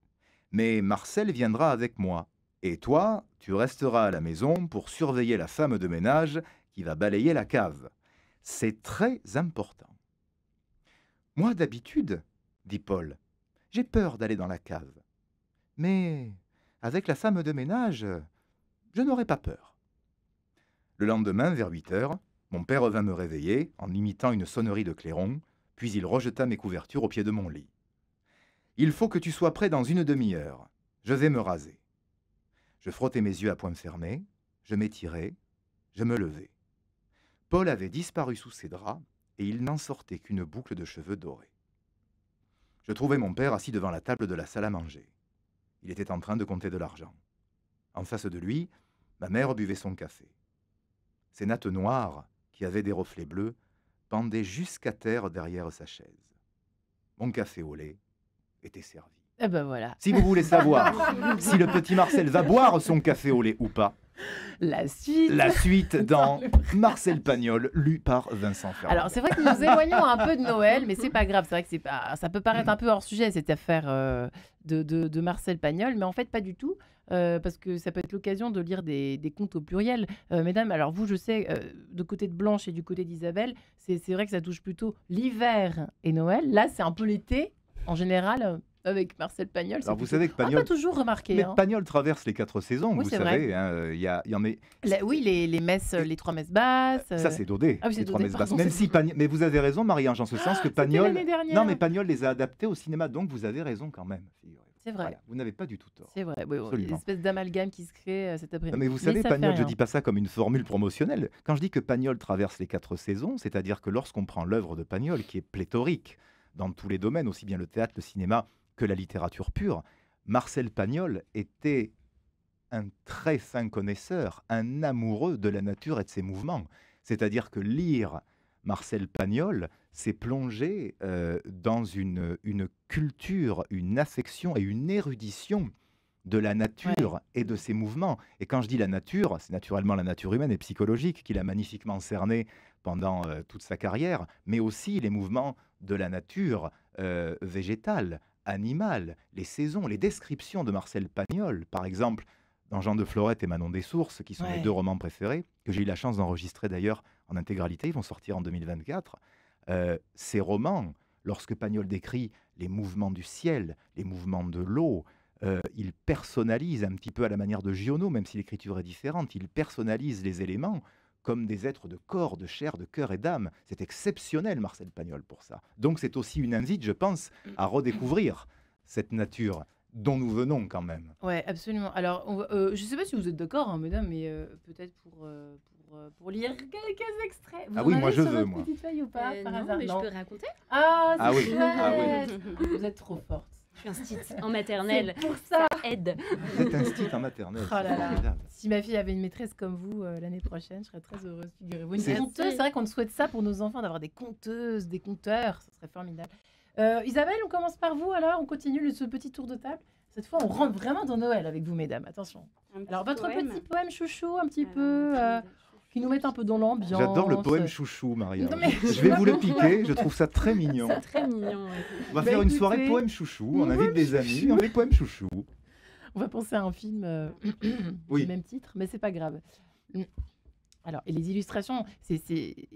Speaker 3: Mais Marcel viendra avec moi. Et toi, tu resteras à la maison pour surveiller la femme de ménage qui va balayer la cave. C'est très important. »« Moi, d'habitude, dit Paul, j'ai peur d'aller dans la cave. Mais avec la femme de ménage, je n'aurai pas peur. » Le lendemain, vers 8 heures, mon père vint me réveiller en imitant une sonnerie de clairon, puis il rejeta mes couvertures au pied de mon lit. « Il faut que tu sois prêt dans une demi-heure. Je vais me raser. » Je frottais mes yeux à poings fermés, je m'étirais, je me levais. Paul avait disparu sous ses draps et il n'en sortait qu'une boucle de cheveux dorés. Je trouvai mon père assis devant la table de la salle à manger. Il était en train de compter de l'argent. En face de lui, ma mère buvait son café. Ses nattes noires, qui avaient des reflets bleus, pendaient jusqu'à terre derrière sa chaise. Mon café au lait était servi.
Speaker 1: Eh ben voilà.
Speaker 3: Si vous voulez savoir si le petit Marcel va boire son café au lait ou pas,
Speaker 1: La suite
Speaker 3: dans Marcel Pagnol, lu par Vincent Ferrand.
Speaker 1: Alors, c'est vrai que nous nous éloignons un peu de Noël, mais c'est pas grave. C'est vrai que ça peut paraître un peu hors sujet, cette affaire de Marcel Pagnol, mais en fait, pas du tout, parce que ça peut être l'occasion de lire des contes au pluriel. Mesdames, alors vous, je sais, de côté de Blanche et du côté d'Isabelle, c'est vrai que ça touche plutôt l'hiver et Noël. Là, c'est un peu l'été, en général, avec Marcel Pagnol.
Speaker 3: Alors, vous savez que Pagnol...
Speaker 1: pas toujours remarqué.
Speaker 3: Mais
Speaker 1: hein.
Speaker 3: Pagnol traverse les 4 saisons,
Speaker 1: Oui,
Speaker 3: vous
Speaker 1: c'est
Speaker 3: savez. Hein, y en est...
Speaker 1: Oui, les messes, les 3 messes basses.
Speaker 3: Ça, c'est Daudet.
Speaker 1: Ah oui, c'est
Speaker 3: les 3
Speaker 1: Daudet,
Speaker 3: messes basses.
Speaker 1: pardon,
Speaker 3: Même si Mais vous avez raison, Marie-Ange, en ce sens que Pagnol...
Speaker 1: l'année dernière.
Speaker 3: Non, mais Pagnol les a adaptés au cinéma, donc vous avez raison quand même.
Speaker 1: C'est vrai.
Speaker 3: Voilà, vous n'avez pas du tout tort.
Speaker 1: C'est vrai, oui, une
Speaker 3: Absolument.
Speaker 1: espèce d'amalgame qui se crée cet après-midi.
Speaker 3: Mais vous savez,
Speaker 1: ça fait
Speaker 3: Pagnol, je
Speaker 1: rien.
Speaker 3: dis pas ça comme une formule promotionnelle. Quand je dis que Pagnol traverse les 4 saisons, c'est-à-dire que lorsqu'on prend l'œuvre de Pagnol, qui est pléthorique dans tous les domaines, aussi bien le théâtre, le cinéma que la littérature pure, Marcel Pagnol était un très fin connaisseur, un amoureux de la nature et de ses mouvements. C'est-à-dire que lire Marcel Pagnol, c'est plonger dans une culture, une affection et une érudition de la nature et de ses mouvements. Et quand je dis la nature, c'est naturellement la nature humaine et psychologique qu'il a magnifiquement cerné pendant toute sa carrière, mais aussi les mouvements de la nature végétale, animale, les saisons, les descriptions de Marcel Pagnol, par exemple, dans Jean de Florette et Manon des Sources, qui sont mes 2 romans préférés, que j'ai eu la chance d'enregistrer d'ailleurs en intégralité, ils vont sortir en 2024. Ces romans, lorsque Pagnol décrit les mouvements du ciel, les mouvements de l'eau, il personnalise un petit peu à la manière de Giono, même si l'écriture est différente, il personnalise les éléments comme des êtres de corps, de chair, de cœur et d'âme. C'est exceptionnel, Marcel Pagnol, pour ça. Donc c'est aussi une invite, je pense, à redécouvrir cette nature dont nous venons quand même.
Speaker 1: Oui, absolument. Alors, je ne sais pas si vous êtes d'accord, hein, mesdames, mais peut-être pour lire quelques extraits. Vous
Speaker 3: Ah
Speaker 1: en
Speaker 3: oui,
Speaker 1: avez
Speaker 3: moi je
Speaker 1: sur
Speaker 3: veux,
Speaker 1: votre
Speaker 3: moi.
Speaker 1: petite feuille ou pas, par
Speaker 4: Non,
Speaker 1: hasard
Speaker 4: mais
Speaker 1: Non.
Speaker 4: je peux raconter.
Speaker 1: Ah, c'est
Speaker 3: Ah oui,
Speaker 1: chouette.
Speaker 3: ah
Speaker 1: Vous êtes trop forte.
Speaker 4: Je suis instite en maternelle.
Speaker 1: C'est pour ça.
Speaker 4: Ça aide.
Speaker 3: Vous êtes instit en maternelle,
Speaker 1: Oh là
Speaker 3: c'est
Speaker 1: là.
Speaker 3: formidable.
Speaker 1: Si ma fille avait une maîtresse comme vous l'année prochaine, je serais très heureuse. Figurez-vous. Une
Speaker 3: C'est-
Speaker 1: conteuse, c'est vrai qu'on souhaite ça pour nos enfants, d'avoir des conteuses, des conteurs. Ce serait formidable. Isabelle, on commence par vous alors. On continue ce petit tour de table. Cette fois, on rentre vraiment dans Noël avec vous, mesdames. Attention. Alors, votre petit poème chouchou, un petit peu, qui nous met un peu dans l'ambiance.
Speaker 3: J'adore le poème chouchou, Maria.
Speaker 1: Non, mais-
Speaker 3: Je vais vous le piquer, je trouve ça très mignon.
Speaker 4: C'est très mignon. ouais.
Speaker 3: On va
Speaker 1: Bah,
Speaker 3: faire une
Speaker 1: écoutez,
Speaker 3: soirée poème chouchou, on invite
Speaker 1: poème
Speaker 3: des amis,
Speaker 1: chouchou.
Speaker 3: on fait poème chouchou.
Speaker 1: On va penser à un film
Speaker 3: Oui.
Speaker 1: du même titre, mais c'est pas grave. Alors, et les illustrations,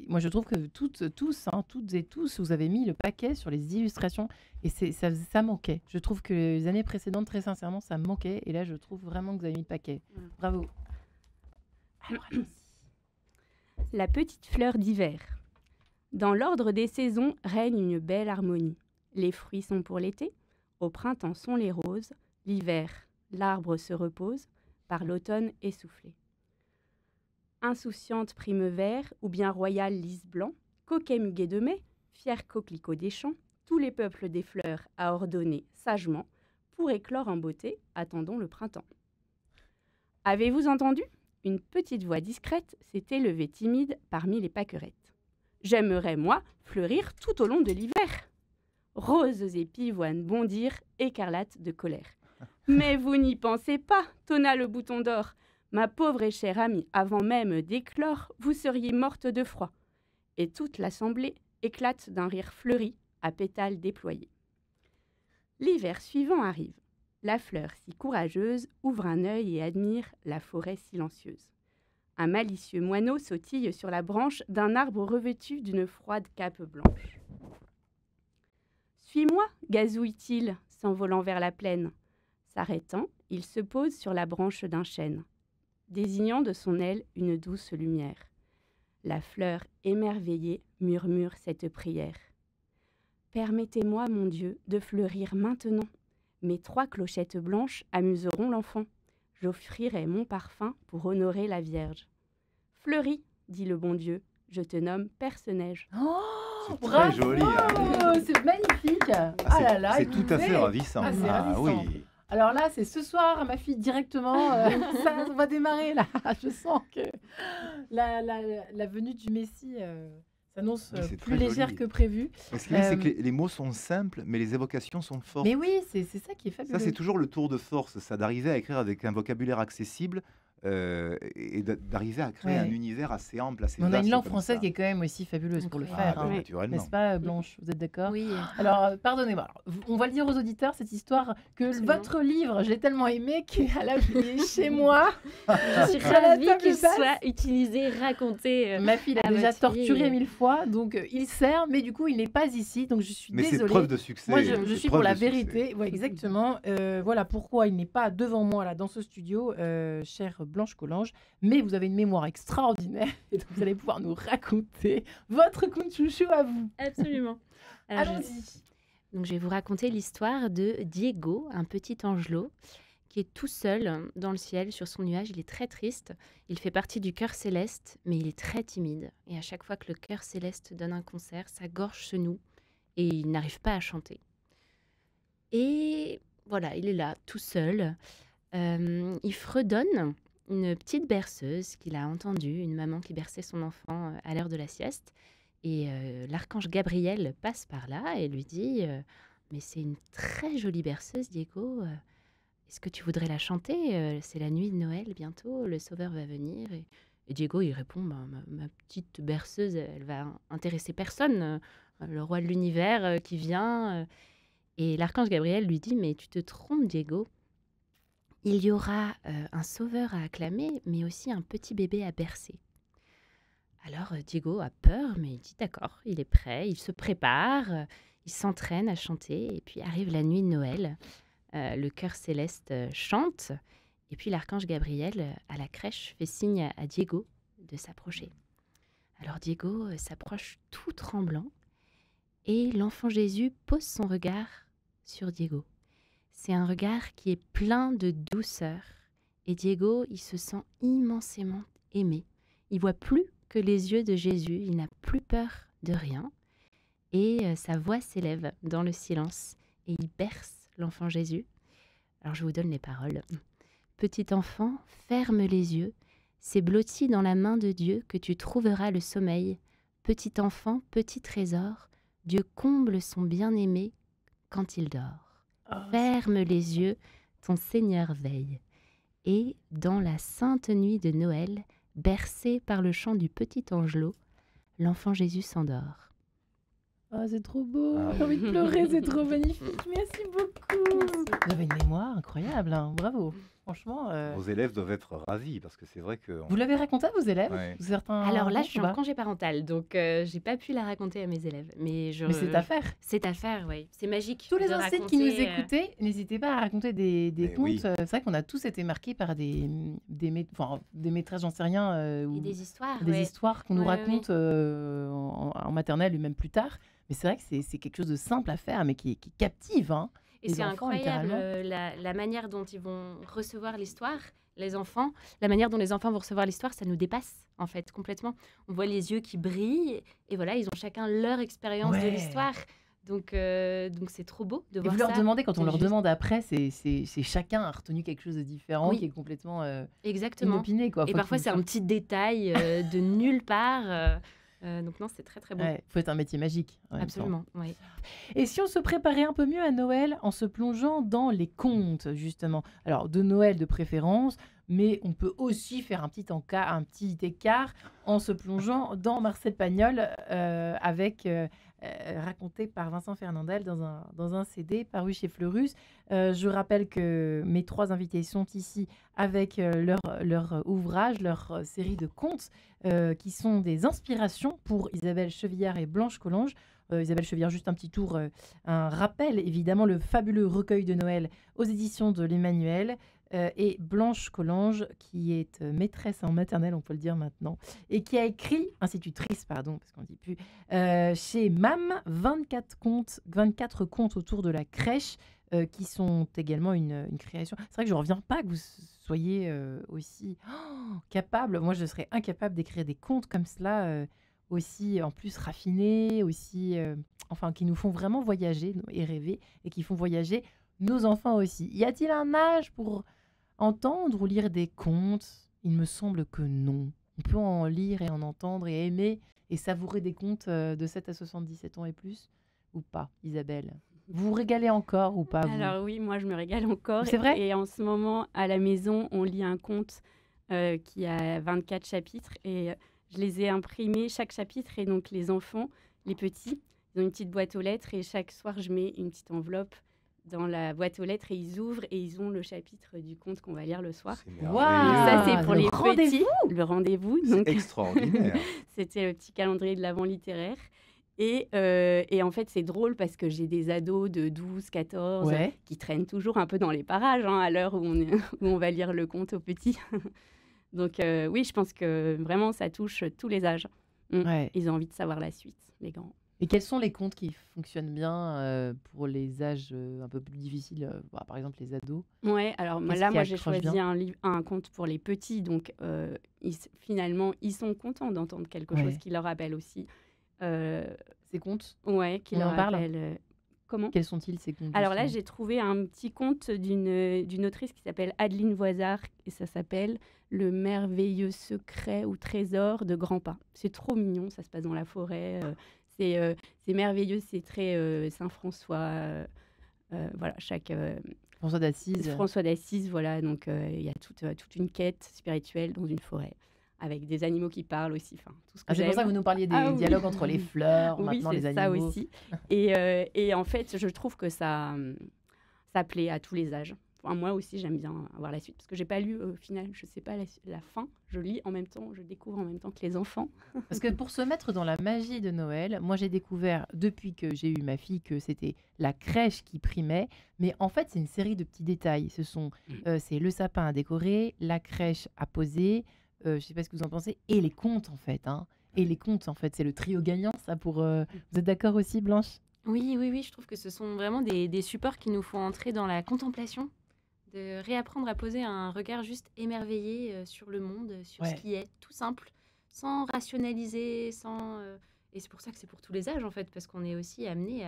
Speaker 1: moi je trouve que toutes et tous, vous avez mis le paquet sur les illustrations et ça manquait. Je trouve que les années précédentes, très sincèrement, ça manquait et là je trouve vraiment que vous avez mis le paquet. Bravo. Alors, allons-y.
Speaker 2: La petite fleur d'hiver. Dans l'ordre des saisons règne une belle harmonie. Les fruits sont pour l'été, au printemps sont les roses, l'hiver, l'arbre se repose, par l'automne essoufflé. Insouciante prime vert, ou bien royal lys blanc, coquet muguet de mai, fier coquelicot des champs, tous les peuples des fleurs à ordonner sagement, pour éclore en beauté, attendons le printemps. Avez-vous entendu ? Une petite voix discrète s'est élevée timide parmi les pâquerettes. J'aimerais, moi, fleurir tout au long de l'hiver. Roses et pivoines bondirent, écarlates de colère. Mais vous n'y pensez pas, tonna le bouton d'or. Ma pauvre et chère amie, avant même d'éclore, vous seriez morte de froid. Et toute l'assemblée éclate d'un rire fleuri, à pétales déployés. L'hiver suivant arrive. La fleur si courageuse ouvre un œil et admire la forêt silencieuse. Un malicieux moineau sautille sur la branche d'un arbre revêtu d'une froide cape blanche. « Suis-moi » gazouille-t-il, s'envolant vers la plaine. S'arrêtant, il se pose sur la branche d'un chêne, désignant de son aile une douce lumière. La fleur, émerveillée, murmure cette prière. « Permettez-moi, mon Dieu, de fleurir maintenant. Mes 3 clochettes blanches amuseront l'enfant. J'offrirai mon parfum pour honorer la Vierge. »« Fleuris, dit le bon Dieu, je te nomme Perce-Neige. »
Speaker 3: C'est
Speaker 1: Bravo,
Speaker 3: très joli. Hein.
Speaker 1: c'est magnifique.
Speaker 3: Ah,
Speaker 1: là là,
Speaker 3: c'est tout à fait
Speaker 1: écoutez.
Speaker 3: ravissant.
Speaker 1: Ah, c'est ravissant.
Speaker 3: Oui.
Speaker 1: Alors là, c'est ce soir, ma fille, directement. Ça va démarrer là. Je sens que la venue du Messie s'annonce
Speaker 3: Oui, c'est
Speaker 1: plus
Speaker 3: très
Speaker 1: légère
Speaker 3: joli.
Speaker 1: que prévu.
Speaker 3: Ce qui est, c'est que les mots sont simples, mais les évocations sont fortes.
Speaker 1: Mais oui, c'est ça qui est fabuleux.
Speaker 3: Ça, c'est toujours le tour de force, ça, d'arriver à écrire avec un vocabulaire accessible et d'arriver à créer
Speaker 1: Ouais.
Speaker 3: un univers assez ample, assez
Speaker 1: Mais on a une
Speaker 3: vaste
Speaker 1: langue
Speaker 3: comme
Speaker 1: française
Speaker 3: ça.
Speaker 1: qui est quand même aussi fabuleuse pour le
Speaker 3: Ah,
Speaker 1: faire.
Speaker 3: bah,
Speaker 1: hein.
Speaker 3: naturellement.
Speaker 1: N'est-ce pas, Blanche? Vous êtes d'accord?
Speaker 4: Oui.
Speaker 1: Alors, pardonnez-moi. Alors, on va le dire aux auditeurs, cette histoire, que
Speaker 4: Absolument.
Speaker 1: votre livre, j'ai tellement aimé qu'il est chez moi.
Speaker 4: Je suis
Speaker 1: À la
Speaker 4: ravie
Speaker 1: table
Speaker 4: qu'il
Speaker 1: basse.
Speaker 4: soit utilisé, raconté.
Speaker 1: Ma fille l'a
Speaker 4: à
Speaker 1: déjà
Speaker 4: votre fille.
Speaker 1: torturé 1000 fois, donc il sert, mais du coup, il n'est pas ici, donc je suis
Speaker 3: Mais c'est
Speaker 1: désolée.
Speaker 3: preuve de succès.
Speaker 1: Moi, je
Speaker 3: c'est
Speaker 1: suis
Speaker 3: preuve
Speaker 1: pour la
Speaker 3: de succès.
Speaker 1: vérité. Ouais, exactement. Voilà pourquoi il n'est pas devant moi là dans ce studio, chère Blanche Collange. Mais vous avez une mémoire extraordinaire et donc vous allez pouvoir nous raconter votre conte chouchou à vous.
Speaker 4: Absolument. Alors,
Speaker 1: Allons-y.
Speaker 4: Donc, je vais vous raconter l'histoire de Diego, un petit angelot, qui est tout seul dans le ciel sur son nuage. Il est très triste. Il fait partie du chœur céleste, mais il est très timide. Et à chaque fois que le chœur céleste donne un concert, sa gorge se noue et il n'arrive pas à chanter. Et voilà, il est là, tout seul. Il fredonne une petite berceuse qu'il a entendue, une maman qui berçait son enfant à l'heure de la sieste. Et l'archange Gabriel passe par là et lui dit mais c'est une très jolie berceuse, Diego. Est-ce que tu voudrais la chanter? C'est la nuit de Noël bientôt, le Sauveur va venir. Et Diego, il répond ma petite berceuse, elle va intéresser personne. Le roi de l'univers qui vient. Et l'archange Gabriel lui dit mais tu te trompes, Diego. Il y aura un sauveur à acclamer, mais aussi un petit bébé à bercer. Alors Diego a peur, mais il dit d'accord, il est prêt, il se prépare, il s'entraîne à chanter, et puis arrive la nuit de Noël. Le chœur céleste chante, et puis l'archange Gabriel, à la crèche, fait signe à Diego de s'approcher. Alors Diego s'approche tout tremblant, et l'enfant Jésus pose son regard sur Diego. C'est un regard qui est plein de douceur. Et Diego, il se sent immensément aimé. Il voit plus que les yeux de Jésus. Il n'a plus peur de rien. Et sa voix s'élève dans le silence. Et il berce l'enfant Jésus. Alors je vous donne les paroles. Petit enfant, ferme les yeux. C'est blotti dans la main de Dieu que tu trouveras le sommeil. Petit enfant, petit trésor, Dieu comble son bien-aimé quand il dort. Ferme les yeux, ton Seigneur veille. Et dans la sainte nuit de Noël, bercé par le chant du petit angelot, l'enfant Jésus s'endort.
Speaker 1: Oh, c'est trop beau.
Speaker 3: Ah
Speaker 1: J'ai envie de
Speaker 3: oui.
Speaker 1: pleurer, c'est trop magnifique. Merci beaucoup. Vous avez une mémoire incroyable, hein. Bravo. Franchement.
Speaker 3: Vos élèves doivent être ravis parce que c'est vrai que.
Speaker 1: Vous l'avez raconté à vos élèves?
Speaker 3: Ouais.
Speaker 1: Certains
Speaker 4: Alors là, je suis
Speaker 1: ou pas
Speaker 4: en congé parental, donc j'ai pas pu la raconter à mes élèves. Mais
Speaker 1: c'est à faire.
Speaker 4: C'est à faire, oui. C'est magique.
Speaker 1: Tous les
Speaker 4: de
Speaker 1: anciens qui nous
Speaker 4: raconter,
Speaker 1: écoutaient, n'hésitez pas à raconter des
Speaker 3: Mais
Speaker 1: contes.
Speaker 3: oui.
Speaker 1: C'est vrai qu'on a tous été marqués par des maîtresses, j'en sais rien, ou
Speaker 4: et des histoires.
Speaker 1: des
Speaker 4: ouais.
Speaker 1: histoires qu'on nous
Speaker 4: Ouais,
Speaker 1: raconte en maternelle et même plus tard. Mais c'est vrai que c'est quelque chose de simple à faire, mais qui captive. Hein.
Speaker 4: Et
Speaker 1: les
Speaker 4: c'est
Speaker 1: enfants,
Speaker 4: incroyable
Speaker 1: littéralement.
Speaker 4: la manière dont ils vont recevoir l'histoire, les enfants. La manière dont les enfants vont recevoir l'histoire, ça nous dépasse en fait complètement. On voit les yeux qui brillent et voilà, ils ont chacun leur expérience de
Speaker 1: Ouais.
Speaker 4: l'histoire. Donc c'est trop beau de
Speaker 1: Et
Speaker 4: voir
Speaker 1: vous
Speaker 4: ça.
Speaker 1: leur demandez, quand on
Speaker 4: C'est
Speaker 1: leur
Speaker 4: juste-
Speaker 1: demande après, c'est chacun a retenu quelque chose de différent,
Speaker 4: Oui.
Speaker 1: qui est complètement
Speaker 4: Exactement.
Speaker 1: inopiné. Quoi.
Speaker 4: Et
Speaker 1: Faut
Speaker 4: parfois,
Speaker 1: qu'ils
Speaker 4: c'est
Speaker 1: soient-
Speaker 4: un petit détail de nulle part. Donc non, c'est très très beau.
Speaker 1: Faut être un métier magique. En même temps.
Speaker 4: Absolument, oui.
Speaker 1: Et si on se préparait un peu mieux à Noël en se plongeant dans les contes, justement? Alors, de Noël de préférence, mais on peut aussi faire un petit écart en se plongeant dans Marcel Pagnol, raconté par Vincent Fernandel dans un CD paru chez Fleurus. Je rappelle que mes 3 invités sont ici avec leur ouvrage, leur série de contes qui sont des inspirations pour Isabelle Chevillard et Blanche Collange. Isabelle Chevillard, juste un petit tour, un rappel, évidemment, le fabuleux recueil de Noël aux éditions de l'Emmanuel, et Blanche Collange, qui est maîtresse en maternelle, on peut le dire maintenant, et qui a écrit, institutrice, pardon, parce qu'on ne dit plus, chez MAM, 24 contes autour de la crèche, qui sont également une création. C'est vrai que je ne reviens pas que vous soyez aussi capable. Moi, je serais incapable d'écrire des contes comme cela, aussi en plus raffinés, aussi, enfin, qui nous font vraiment voyager et rêver, et qui font voyager nos enfants aussi. Y a-t-il un âge pour entendre ou lire des contes? Il me semble que non. On peut en lire et en entendre et aimer et savourer des contes de 7 à 77 ans et plus, ou pas, Isabelle? Vous vous régalez encore ou pas, vous?
Speaker 2: Alors oui, moi je me régale encore.
Speaker 1: C'est vrai?
Speaker 2: Et en ce moment, à la maison, on lit un conte qui a 24 chapitres et je les ai imprimés, chaque chapitre, et donc les enfants, les petits, ils ont une petite boîte aux lettres et chaque soir, je mets une petite enveloppe dans la boîte aux lettres et ils ouvrent et ils ont le chapitre du conte qu'on va lire le soir.
Speaker 3: C'est
Speaker 1: Waouh!
Speaker 3: merveilleux.
Speaker 2: Ça, c'est pour
Speaker 1: le
Speaker 2: les petits,
Speaker 1: rendez-vous!
Speaker 2: le rendez-vous.
Speaker 3: C'est
Speaker 2: Donc,
Speaker 3: extraordinaire.
Speaker 2: c'était le petit calendrier de l'Avent littéraire. Et en fait, c'est drôle parce que j'ai des ados de 12, 14
Speaker 1: Ouais.
Speaker 2: qui traînent toujours un peu dans les parages à l'heure où on va lire le conte aux petits. Donc oui, je pense que vraiment, ça touche tous les âges.
Speaker 1: Ouais.
Speaker 2: Ils ont envie de savoir la suite, les grands.
Speaker 1: Et quels sont les contes qui fonctionnent bien pour les âges un peu plus difficiles, par exemple les ados?
Speaker 2: Ouais, alors
Speaker 1: Qu'est-ce
Speaker 2: là,
Speaker 1: qui
Speaker 2: moi, j'ai
Speaker 1: accroche
Speaker 2: choisi
Speaker 1: bien?
Speaker 2: un conte pour les petits. Donc finalement, ils sont contents d'entendre quelque
Speaker 1: Ouais.
Speaker 2: chose qui leur rappelle aussi.
Speaker 1: Ces contes,
Speaker 2: Ouais, qui
Speaker 1: on
Speaker 2: leur
Speaker 1: en parle?
Speaker 2: rappelle... Comment?
Speaker 1: quels sont-ils ces contes,
Speaker 2: Alors là,
Speaker 1: justement?
Speaker 2: j'ai trouvé un petit conte d'une autrice qui s'appelle Adeline Voisard et ça s'appelle Le merveilleux secret ou trésor de Grandpa. C'est trop mignon, ça se passe dans la forêt. C'est merveilleux, c'est très Saint-François. Voilà,
Speaker 1: François d'Assise.
Speaker 2: François d'Assise, voilà. Donc il y a toute une quête spirituelle dans une forêt avec des animaux qui parlent aussi. Enfin, tout ce que
Speaker 1: Ah, c'est pour ça que
Speaker 2: j'aime.
Speaker 1: vous nous parliez des
Speaker 2: Ah oui.
Speaker 1: dialogues entre les fleurs,
Speaker 2: Oui,
Speaker 1: maintenant les
Speaker 2: c'est ça
Speaker 1: animaux.
Speaker 2: aussi. Et en fait, je trouve que ça plaît à tous les âges. Enfin, moi aussi, j'aime bien avoir la suite parce que j'ai pas lu au final, je sais pas la fin. Je lis en même temps, je découvre en même temps que les enfants.
Speaker 1: Parce que pour se mettre dans la magie de Noël, moi j'ai découvert depuis que j'ai eu ma fille que c'était la crèche qui primait, mais en fait c'est une série de petits détails. C'est le sapin à décorer, la crèche à poser, je sais pas ce que vous en pensez, et les contes en fait. Et les contes en fait, c'est le trio gagnant ça pour... Vous êtes d'accord aussi, Blanche?
Speaker 4: Oui, oui, oui, je trouve que ce sont vraiment des supports qui nous font entrer dans la contemplation, de réapprendre à poser un regard juste émerveillé sur le monde, sur ce
Speaker 1: Ouais.
Speaker 4: qui est, tout simple, sans rationaliser, et c'est pour ça que c'est pour tous les âges, en fait, parce qu'on est aussi amené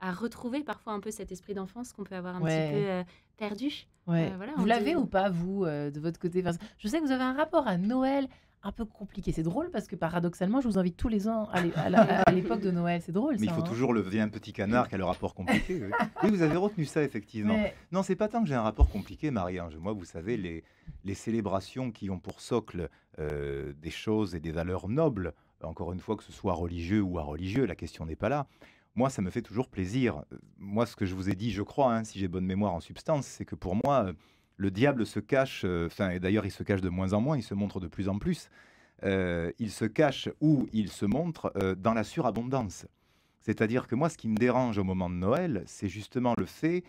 Speaker 4: à retrouver parfois un peu cet esprit d'enfance qu'on peut avoir un
Speaker 1: Ouais.
Speaker 4: petit peu perdu.
Speaker 1: Ouais.
Speaker 4: Voilà,
Speaker 1: Vous
Speaker 4: on
Speaker 1: l'avez
Speaker 4: dit-
Speaker 1: ou pas, vous, de votre côté? Enfin, je sais que vous avez un rapport à Noël un peu compliqué. C'est drôle parce que paradoxalement, je vous invite tous les ans à l'époque de Noël. C'est drôle,
Speaker 3: Mais il
Speaker 1: ça.
Speaker 3: faut toujours le vilain petit canard qui a le rapport compliqué. Oui, oui, vous avez retenu ça, effectivement.
Speaker 1: Mais-
Speaker 3: Non, c'est pas tant que j'ai un rapport compliqué, Marie-Ange. Moi, vous savez, les célébrations qui ont pour socle des choses et des valeurs nobles, encore une fois, que ce soit religieux ou religieux, la question n'est pas là. Moi, ça me fait toujours plaisir. Moi, ce que je vous ai dit, je crois, si j'ai bonne mémoire en substance, c'est que pour moi, le diable se cache, et d'ailleurs, il se cache de moins en moins, il se montre de plus en plus. Il se cache ou il se montre dans la surabondance. C'est-à-dire que moi, ce qui me dérange au moment de Noël, c'est justement le fait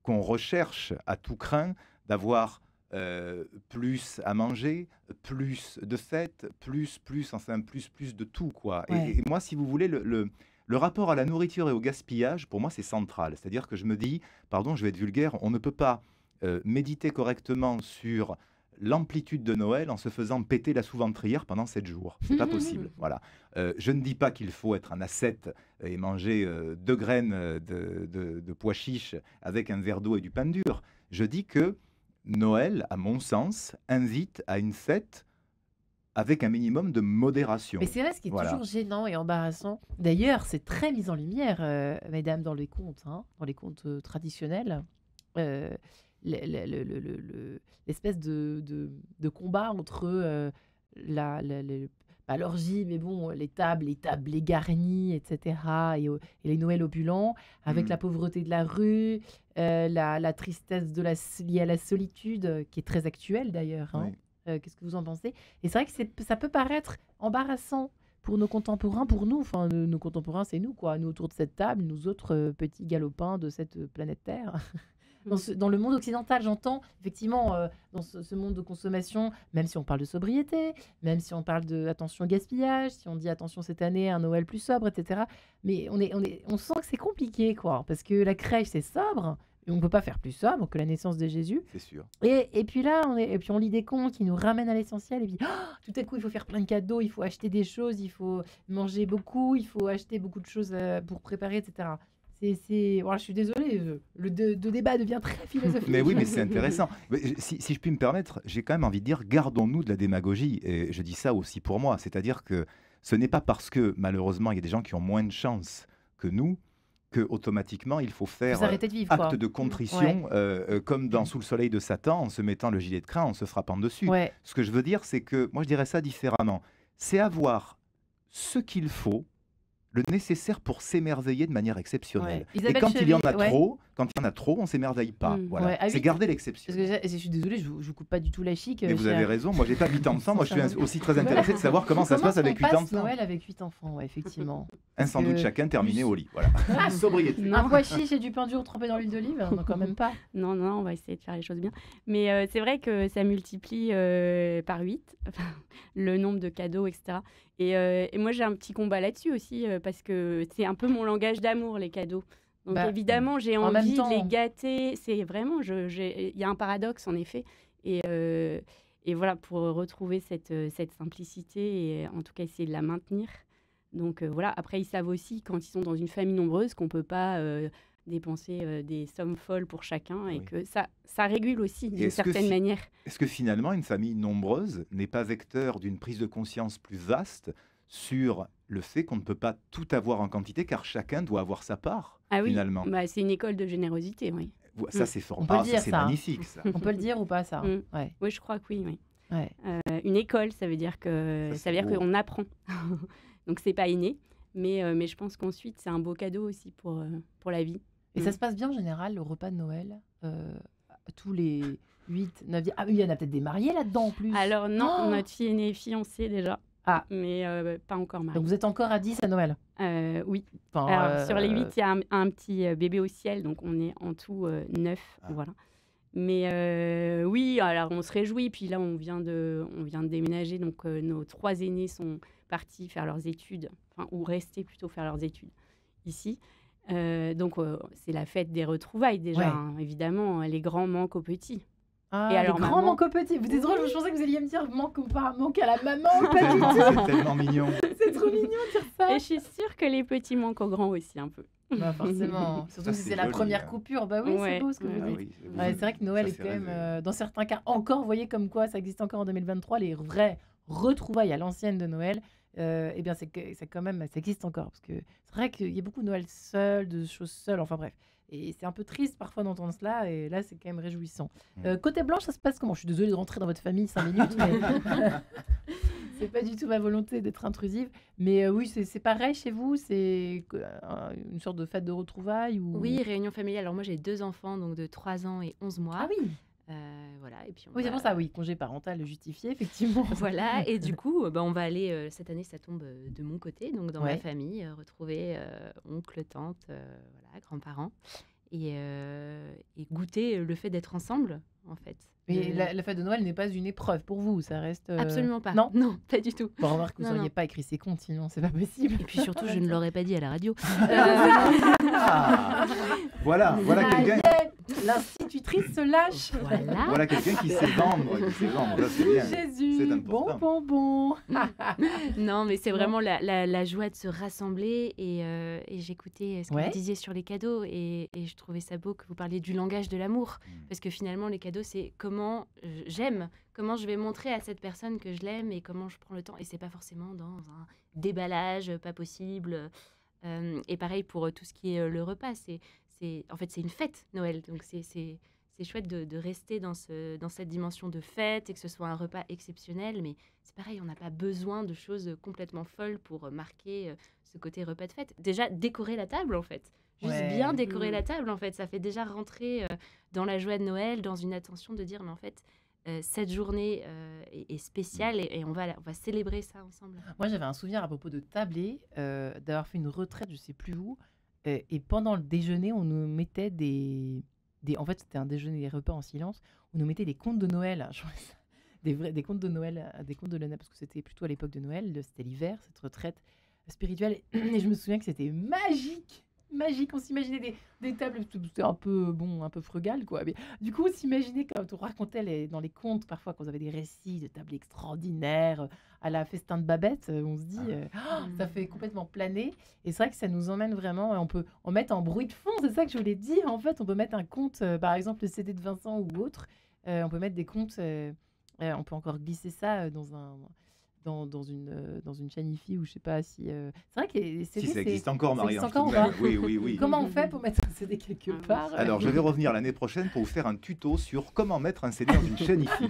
Speaker 3: qu'on recherche à tout craint d'avoir plus à manger, plus de fêtes, plus de tout, quoi.
Speaker 1: Ouais.
Speaker 3: Et moi, si vous voulez, le rapport à la nourriture et au gaspillage, pour moi, c'est central. C'est-à-dire que je me dis, pardon, je vais être vulgaire, on ne peut pas méditer correctement sur l'amplitude de Noël en se faisant péter la sous-ventrière pendant 7 jours. C'est pas possible. Voilà. Je ne dis pas qu'il faut être un ascète et manger 2 graines de pois chiches avec un verre d'eau et du pain dur. Je dis que Noël, à mon sens, invite à une fête avec un minimum de modération.
Speaker 1: Mais c'est vrai, ce qui est
Speaker 3: Voilà.
Speaker 1: toujours gênant et embarrassant. D'ailleurs, c'est très mis en lumière, mesdames, dans les contes, hein, dans les contes traditionnels. Euh, l'espèce de combat entre pas l'orgie, mais bon, les tables les garnies, etc. Et les Noëls opulents, avec la pauvreté de la rue, la tristesse liée à la solitude, qui est très actuelle d'ailleurs. Hein.
Speaker 3: Oui.
Speaker 1: Qu'est-ce que vous en pensez? Et c'est vrai que ça peut paraître embarrassant pour nos contemporains, pour nous. Enfin, nos contemporains, c'est nous, quoi. Nous autour de cette table, nous autres petits galopins de cette planète Terre. Dans le monde occidental, j'entends, effectivement, dans ce monde de consommation, même si on parle de sobriété, même si on parle de attention au gaspillage, si on dit attention cette année, un Noël plus sobre, etc. Mais on sent que c'est compliqué, quoi, parce que la crèche, c'est sobre, et on ne peut pas faire plus sobre que la naissance de Jésus.
Speaker 3: C'est sûr.
Speaker 1: Et puis là, on lit des contes qui nous ramènent à l'essentiel, et puis tout à coup, il faut faire plein de cadeaux, il faut acheter des choses, il faut manger beaucoup, il faut acheter beaucoup de choses pour préparer, etc. Voilà, je suis désolée, le débat devient très philosophique.
Speaker 3: Mais oui, mais c'est intéressant. Si je puis me permettre, j'ai quand même envie de dire, gardons-nous de la démagogie. Et je dis ça aussi pour moi. C'est-à-dire que ce n'est pas parce que, malheureusement, il y a des gens qui ont moins de chance que nous, que automatiquement il faut faire
Speaker 1: Vous arrêtez de vivre,
Speaker 3: acte
Speaker 1: quoi.
Speaker 3: de contrition, comme dans Sous le soleil de Satan, en se mettant le gilet de crin, en se frappant dessus.
Speaker 1: Ouais.
Speaker 3: Ce que je veux dire, c'est que, moi je dirais ça différemment, c'est avoir ce qu'il faut, le nécessaire pour s'émerveiller de manière exceptionnelle.
Speaker 1: Ouais.
Speaker 3: Et
Speaker 1: Isabelle
Speaker 3: quand il y en a
Speaker 1: Chevy,
Speaker 3: trop, on s'émerveille pas. Voilà.
Speaker 1: Ouais, à
Speaker 3: C'est
Speaker 1: huit-
Speaker 3: garder
Speaker 1: Parce
Speaker 3: l'exception.
Speaker 1: que je suis désolée, je vous coupe pas du tout la chic.
Speaker 3: Mais vous avez raison, moi j'ai pas 8 enfants, moi je suis aussi très
Speaker 1: Voilà.
Speaker 3: intéressé de savoir comment ça se passe avec 8
Speaker 1: passe
Speaker 3: enfants.
Speaker 1: Noël avec 8 enfants, ouais, effectivement.
Speaker 3: Un sandwich
Speaker 1: que-
Speaker 3: chacun terminé au lit. Voilà. Sobriété.
Speaker 2: Non.
Speaker 1: Un pois chiche et du pain dur trempé dans l'huile d'olive, non, quand même pas.
Speaker 2: Non, on va essayer de faire les choses bien. Mais c'est vrai que ça multiplie par 8 le nombre de cadeaux, etc. Et moi, j'ai un petit combat là-dessus aussi, parce que c'est un peu mon langage d'amour, les cadeaux. Donc évidemment, j'ai
Speaker 1: en même
Speaker 2: envie
Speaker 1: temps.
Speaker 2: de les gâter. C'est vraiment, il y a un paradoxe, en effet. Et voilà, pour retrouver cette simplicité et en tout cas essayer de la maintenir. Donc voilà, après, ils savent aussi, quand ils sont dans une famille nombreuse, qu'on ne peut pas dépenser des sommes folles pour chacun et
Speaker 3: Oui.
Speaker 2: que ça régule aussi d'une
Speaker 3: est-ce que
Speaker 2: certaine manière.
Speaker 3: Est-ce que finalement, une famille nombreuse n'est pas vecteur d'une prise de conscience plus vaste sur le fait qu'on ne peut pas tout avoir en quantité, car chacun doit avoir sa part,
Speaker 2: Ah oui,
Speaker 3: finalement.
Speaker 2: bah, c'est une école de générosité, oui.
Speaker 3: Ça, c'est
Speaker 1: On peut le dire,
Speaker 3: c'est
Speaker 1: ça, hein.
Speaker 3: magnifique, ça.
Speaker 1: On peut le dire ou pas, ça?
Speaker 2: Mm.
Speaker 1: Ouais.
Speaker 2: Oui, je crois que oui.
Speaker 1: Ouais.
Speaker 2: Une école, ça veut dire
Speaker 3: Ça, c'est beau.
Speaker 2: qu'on apprend. Donc, c'est pas inné. Mais je pense qu'ensuite, c'est un beau cadeau aussi pour la vie.
Speaker 1: Et ça se passe bien en général, le repas de Noël, tous les 8, 9, 10... Ah, il y en a peut-être des mariés là-dedans en plus.
Speaker 2: Alors non,
Speaker 1: Oh
Speaker 2: notre fille aînée est fiancée déjà.
Speaker 1: Ah.
Speaker 2: Mais pas encore mariée.
Speaker 1: Donc vous êtes encore à 10 à Noël?
Speaker 2: Oui.
Speaker 1: Enfin,
Speaker 2: Alors, sur les 8, il y a un petit bébé au ciel, donc on est en tout 9.
Speaker 3: Ah.
Speaker 2: Voilà. Mais oui, alors on se réjouit. Puis là, on vient de déménager. Donc nos 3 aînés sont partis faire leurs études, ou rester plutôt faire leurs études ici. Donc c'est la fête des retrouvailles déjà,
Speaker 1: Ouais.
Speaker 2: hein. Évidemment, les grands manquent aux petits.
Speaker 1: Ah,
Speaker 2: Et alors,
Speaker 1: les grands
Speaker 2: maman
Speaker 1: manquent aux petits. Vous êtes drôle, je pensais que vous alliez me dire manque à la maman. Pas du
Speaker 3: Non,
Speaker 1: tout.
Speaker 3: c'est tellement mignon.
Speaker 1: C'est trop mignon de dire ça.
Speaker 2: Et je suis sûre que les petits manquent aux grands aussi un peu.
Speaker 1: Bah, forcément. Surtout
Speaker 3: Ça,
Speaker 1: si
Speaker 3: c'est
Speaker 1: c'est la
Speaker 3: joli,
Speaker 1: première
Speaker 3: hein.
Speaker 1: coupure. Bah oui,
Speaker 2: Ouais,
Speaker 1: c'est beau ce que
Speaker 2: ouais.
Speaker 1: vous
Speaker 3: Ah
Speaker 1: dites.
Speaker 3: oui,
Speaker 1: Ouais, c'est vrai que Noël
Speaker 3: ça
Speaker 1: est
Speaker 3: fait
Speaker 1: quand même,
Speaker 3: rêver.
Speaker 1: dans certains cas, encore, vous voyez comme quoi ça existe encore en 2023, les vraies retrouvailles à l'ancienne de Noël, eh bien, c'est quand même, ça existe encore. Parce que c'est vrai qu'il y a beaucoup de Noël seul, de choses seules, enfin bref. Et c'est un peu triste parfois d'entendre cela, et là, c'est quand même réjouissant. Côté Blanche, ça se passe comment? Je suis désolée de rentrer dans votre famille 5 minutes, mais c'est pas du tout ma volonté d'être intrusive. Mais oui, c'est pareil chez vous? C'est une sorte de fête de retrouvailles ou...
Speaker 4: Oui, réunion familiale. Alors moi, j'ai 2 enfants, donc de 3 ans et 11 mois.
Speaker 1: Ah oui.
Speaker 4: Voilà, et puis on
Speaker 1: Oui, c'est
Speaker 4: va-
Speaker 1: pour ça, oui, congé parental justifié, effectivement.
Speaker 4: Voilà, et du coup, on va aller, cette année, ça tombe de mon côté, donc dans ma
Speaker 1: Ouais.
Speaker 4: famille, retrouver oncle, tante, voilà, grands-parents, et goûter le fait d'être ensemble, en fait.
Speaker 1: Mais la fête de Noël n'est pas une épreuve pour vous, ça reste...
Speaker 4: Absolument pas.
Speaker 1: Non,
Speaker 4: Non, pas du tout.
Speaker 1: Bon, remarque que vous
Speaker 4: Non,
Speaker 1: n'auriez
Speaker 4: non.
Speaker 1: pas écrit ces comptes, sinon c'est pas possible.
Speaker 4: Et puis surtout, je ne l'aurais pas dit à la radio.
Speaker 3: Ah, voilà
Speaker 1: Ça y
Speaker 3: quelqu'un.
Speaker 1: est, L'institutrice se lâche.
Speaker 4: Voilà.
Speaker 3: Voilà quelqu'un qui sait vendre. Ça, c'est bien.
Speaker 1: Jésus,
Speaker 3: C'est
Speaker 1: bon,
Speaker 3: important.
Speaker 1: bon.
Speaker 4: Non, mais c'est vraiment la joie de se rassembler. Et j'écoutais ce que
Speaker 1: Ouais.
Speaker 4: vous disiez sur les cadeaux. Et je trouvais ça beau que vous parliez du langage de l'amour.
Speaker 3: Mm.
Speaker 4: Parce que finalement, les cadeaux, c'est comment j'aime, comment je vais montrer à cette personne que je l'aime et comment je prends le temps. Et c'est pas forcément dans un déballage pas possible. Et pareil pour tout ce qui est le repas. En fait, c'est une fête, Noël. Donc, c'est chouette de rester dans cette dimension de fête et que ce soit un repas exceptionnel. Mais c'est pareil, on n'a pas besoin de choses complètement folles pour marquer ce côté repas de fête. Déjà, décorer la table, en fait. Juste
Speaker 1: Ouais.
Speaker 4: bien décorer la table, en fait. Ça fait déjà rentrer dans la joie de Noël, dans une attention de dire, mais en fait, cette journée est spéciale et on va célébrer ça ensemble.
Speaker 1: Moi, j'avais un souvenir à propos de tabler, d'avoir fait une retraite, je sais plus où, et pendant le déjeuner, on nous mettait en fait, c'était un déjeuner, des repas en silence, on nous mettait des contes de Noël, je trouvais ça- des contes de Noël, des contes de Noël, parce que c'était plutôt à l'époque de Noël, c'était l'hiver, cette retraite spirituelle, et je me souviens que c'était magique. On s'imaginait des tables, c'était un peu, bon, un peu frugal, quoi. Mais du coup, on s'imaginait quand on racontait dans les contes, parfois, quand on avait des récits de tables extraordinaires, à la festin de Babette, on se dit, ça fait complètement planer. Et c'est vrai que ça nous emmène vraiment, on peut en mettre en bruit de fond, c'est ça que je voulais dire. En fait, on peut mettre un conte, par exemple, le CD de Vincent ou autre, on peut mettre des contes, on peut encore glisser ça dans une chaîne IFI ou je sais pas si... C'est vrai que les CD,
Speaker 3: Si ça existe encore,
Speaker 1: ça
Speaker 3: Marie.
Speaker 1: existe encore ou pas
Speaker 3: Oui.
Speaker 1: Comment on fait pour mettre un CD quelque part
Speaker 3: Alors, je vais revenir l'année prochaine pour vous faire un tuto sur comment mettre un CD dans une chaîne IFI.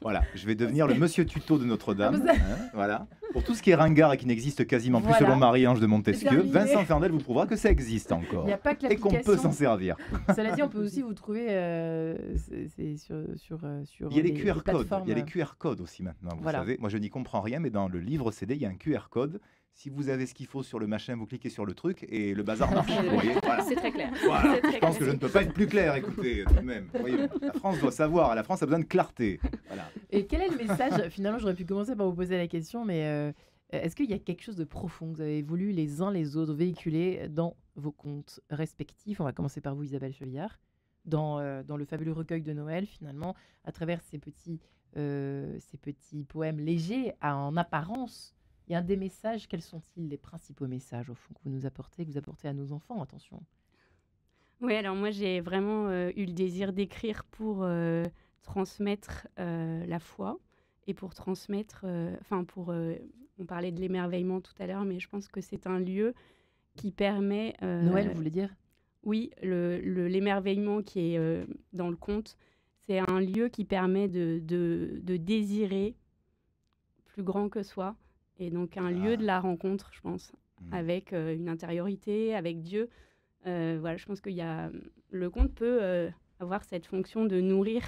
Speaker 3: Voilà, je vais devenir le monsieur tuto de Notre-Dame. Voilà. Pour tout ce qui est ringard et qui n'existe quasiment plus
Speaker 1: Voilà.
Speaker 3: selon Marie-Ange de Montesquieu,
Speaker 1: Terminé.
Speaker 3: Vincent Fernel vous prouvera que ça existe encore.
Speaker 1: Il n'y a pas que
Speaker 3: Et qu'on peut
Speaker 1: l'application.
Speaker 3: s'en servir.
Speaker 1: Cela dit, on peut aussi vous trouver c'est sur
Speaker 3: Il y a les
Speaker 1: les
Speaker 3: QR codes.
Speaker 1: plateformes.
Speaker 3: Il y a les QR codes aussi maintenant. Vous
Speaker 1: Voilà.
Speaker 3: savez, moi je n'y comprends rien, mais dans le livre CD, il y a un QR code. Si vous avez ce qu'il faut sur le machin, vous cliquez sur le truc et le bazar marche. Vous voyez, voilà.
Speaker 4: C'est très clair.
Speaker 3: Voilà.
Speaker 4: C'est très
Speaker 3: Je pense que je
Speaker 4: clair.
Speaker 3: ne peux pas être plus clair, écoutez, tout de même. Voyez, la France doit savoir, la France a besoin de clarté. Voilà.
Speaker 1: Et quel est le message Finalement, j'aurais pu commencer par vous poser la question, mais est-ce qu'il y a quelque chose de profond que vous avez voulu les uns les autres véhiculer dans vos contes respectifs? On va commencer par vous, Isabelle Chevillard. Dans le fabuleux recueil de Noël, finalement, à travers ces petits poèmes légers en apparence, il y a des messages. Quels sont-ils les principaux messages, au fond, que vous nous apportez, que vous apportez à nos enfants? Attention.
Speaker 2: Oui, alors moi j'ai vraiment eu le désir d'écrire pour transmettre la foi et pour transmettre, on parlait de l'émerveillement tout à l'heure, mais je pense que c'est un lieu qui permet...
Speaker 1: Noël, vous voulez dire?
Speaker 2: Oui, l'émerveillement qui est dans le conte, c'est un lieu qui permet de désirer plus grand que soi, et donc un lieu de la rencontre, je pense, avec une intériorité, avec Dieu. Voilà, je pense le conte peut avoir cette fonction de nourrir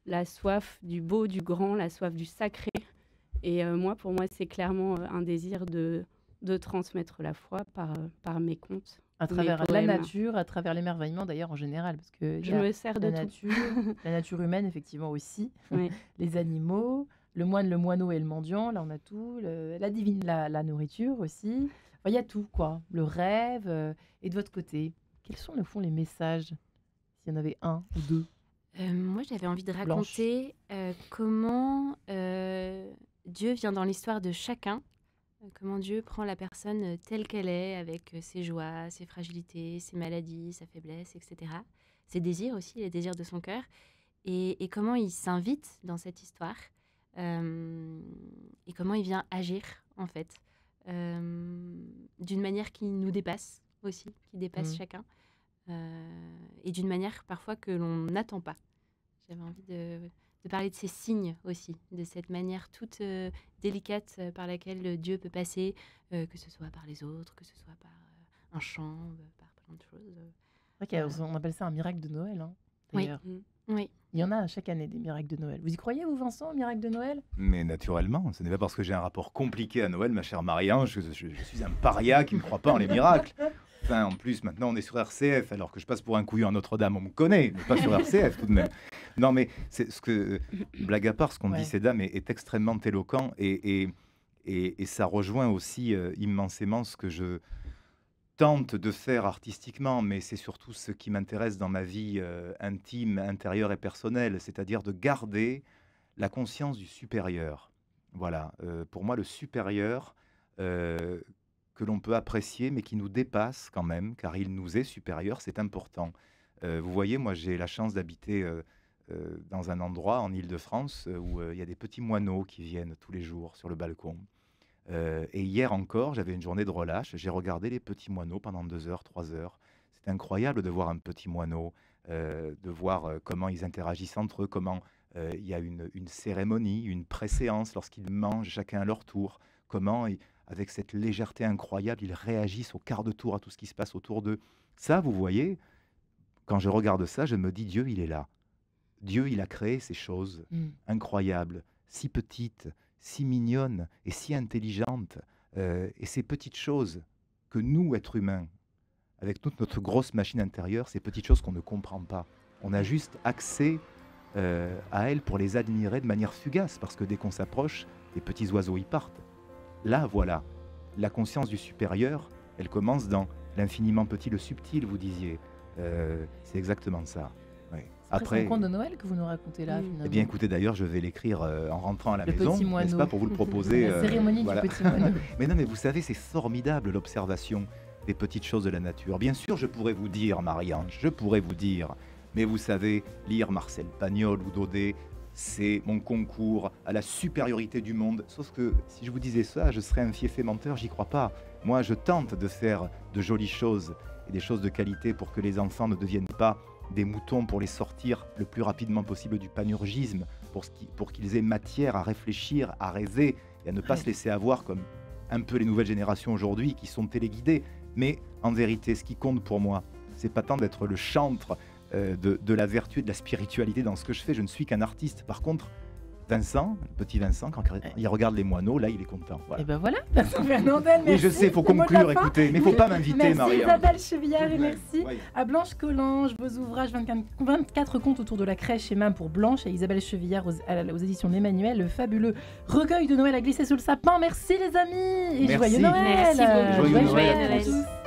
Speaker 2: la soif du beau, du grand, la soif du sacré. Et pour moi, c'est clairement un désir de transmettre la foi par mes contes.
Speaker 1: À travers la
Speaker 2: poèmes.
Speaker 1: nature, à travers l'émerveillement d'ailleurs en général, parce que il y
Speaker 2: Je
Speaker 1: a
Speaker 2: me sers de
Speaker 1: la
Speaker 2: tout.
Speaker 1: nature, la nature humaine effectivement aussi,
Speaker 2: Oui.
Speaker 1: les animaux, le moine, le moineau et le mendiant, là on a tout, la nourriture aussi. Enfin, il y a tout quoi, le rêve. Et de votre côté, quels sont au fond les messages, s'il y en avait un ou deux?
Speaker 4: Moi, j'avais envie de raconter comment Dieu vient dans l'histoire de chacun, comment Dieu prend la personne telle qu'elle est, avec ses joies, ses fragilités, ses maladies, sa faiblesse, etc. Ses désirs aussi, les désirs de son cœur, et comment il s'invite dans cette histoire, et comment il vient agir, en fait, d'une manière qui nous dépasse aussi, qui dépasse chacun. Et d'une manière parfois que l'on n'attend pas. J'avais envie de parler de ces signes aussi, de cette manière toute délicate par laquelle Dieu peut passer, que ce soit par les autres, que ce soit par un chant, par plein de choses.
Speaker 1: On appelle ça un miracle de Noël, hein,
Speaker 4: Oui.
Speaker 1: d'ailleurs.
Speaker 4: Oui.
Speaker 1: Il y en a chaque année des miracles de Noël. Vous y croyez, vous, Vincent, au miracle de Noël?
Speaker 3: Mais naturellement, ce n'est pas parce que j'ai un rapport compliqué à Noël, ma chère Marie-Ange, que je suis un paria qui ne croit pas en les miracles. Enfin, en plus, maintenant, on est sur RCF, alors que je passe pour un couillon à Notre-Dame, on me connaît, mais pas sur RCF tout de même. Non, mais c'est ce que, blague à part, ce qu'on dit ces dames est extrêmement éloquent et ça rejoint aussi immensément ce que tente de faire artistiquement, mais c'est surtout ce qui m'intéresse dans ma vie intime, intérieure et personnelle, c'est-à-dire de garder la conscience du supérieur. Voilà, pour moi, le supérieur que l'on peut apprécier, mais qui nous dépasse quand même, car il nous est supérieur, c'est important. Vous voyez, moi, j'ai la chance d'habiter dans un endroit en Île-de-France où il y a des petits moineaux qui viennent tous les jours sur le balcon. Et hier encore, j'avais une journée de relâche. J'ai regardé les petits moineaux pendant 2 heures, 3 heures. C'est incroyable de voir un petit moineau, de voir comment ils interagissent entre eux, comment il y a une cérémonie, une préséance lorsqu'ils mangent chacun à leur tour, comment, avec cette légèreté incroyable, ils réagissent au quart de tour à tout ce qui se passe autour d'eux. Ça, vous voyez, quand je regarde ça, je me dis, Dieu, il est là. Dieu, il a créé ces choses incroyables, si petites, si mignonne et si intelligente. Et ces petites choses que nous, êtres humains, avec toute notre grosse machine intérieure, ces petites choses qu'on ne comprend pas, on a juste accès à elles pour les admirer de manière fugace, parce que dès qu'on s'approche, les petits oiseaux y partent. Là, voilà, la conscience du supérieur, elle commence dans l'infiniment petit, le subtil, vous disiez. C'est exactement ça. Ouais.
Speaker 1: Après, c'est un conte de Noël que vous nous racontez là, finalement.
Speaker 3: Eh bien, écoutez, d'ailleurs, je vais l'écrire en rentrant à la
Speaker 1: le
Speaker 3: maison,
Speaker 1: petit moineau.
Speaker 3: n'est-ce pas, pour vous le proposer.
Speaker 1: La cérémonie
Speaker 3: voilà.
Speaker 1: du petit moineau.
Speaker 3: Mais non, mais vous savez, c'est formidable l'observation des petites choses de la nature. Bien sûr, je pourrais vous dire, Marie-Ange, je pourrais vous dire, mais vous savez, lire Marcel Pagnol ou Daudet, c'est mon concours à la supériorité du monde. Sauf que si je vous disais ça, je serais un fieffé menteur, j'y crois pas. Moi, je tente de faire de jolies choses et des choses de qualité pour que les enfants ne deviennent pas des moutons, pour les sortir le plus rapidement possible du panurgisme, pour qu'ils aient matière à réfléchir, à rêver et à ne pas se laisser avoir comme un peu les nouvelles générations aujourd'hui qui sont téléguidées. Mais en vérité, ce qui compte pour moi, c'est pas tant d'être le chantre de la vertu et de la spiritualité dans ce que je fais. Je ne suis qu'un artiste. Par contre, Vincent, le petit Vincent, quand il regarde les moineaux, là, il est content. Voilà.
Speaker 1: Et ben voilà, Vincent Fernandel, merci.
Speaker 3: Oui, je sais, il faut conclure, écoutez, mais il ne faut pas m'inviter, Marie.
Speaker 1: Merci Isabelle Chevillard et merci
Speaker 3: Oui.
Speaker 1: à Blanche Collange. Vos ouvrages, 24 contes autour de la crèche et même pour Blanche et Isabelle Chevillard aux éditions d'Emmanuel, le fabuleux recueil de Noël à glisser sous le sapin. Merci les amis et
Speaker 3: Merci.
Speaker 1: joyeux Noël.
Speaker 4: Merci beaucoup.
Speaker 3: Joyeux Noël.
Speaker 1: à tous.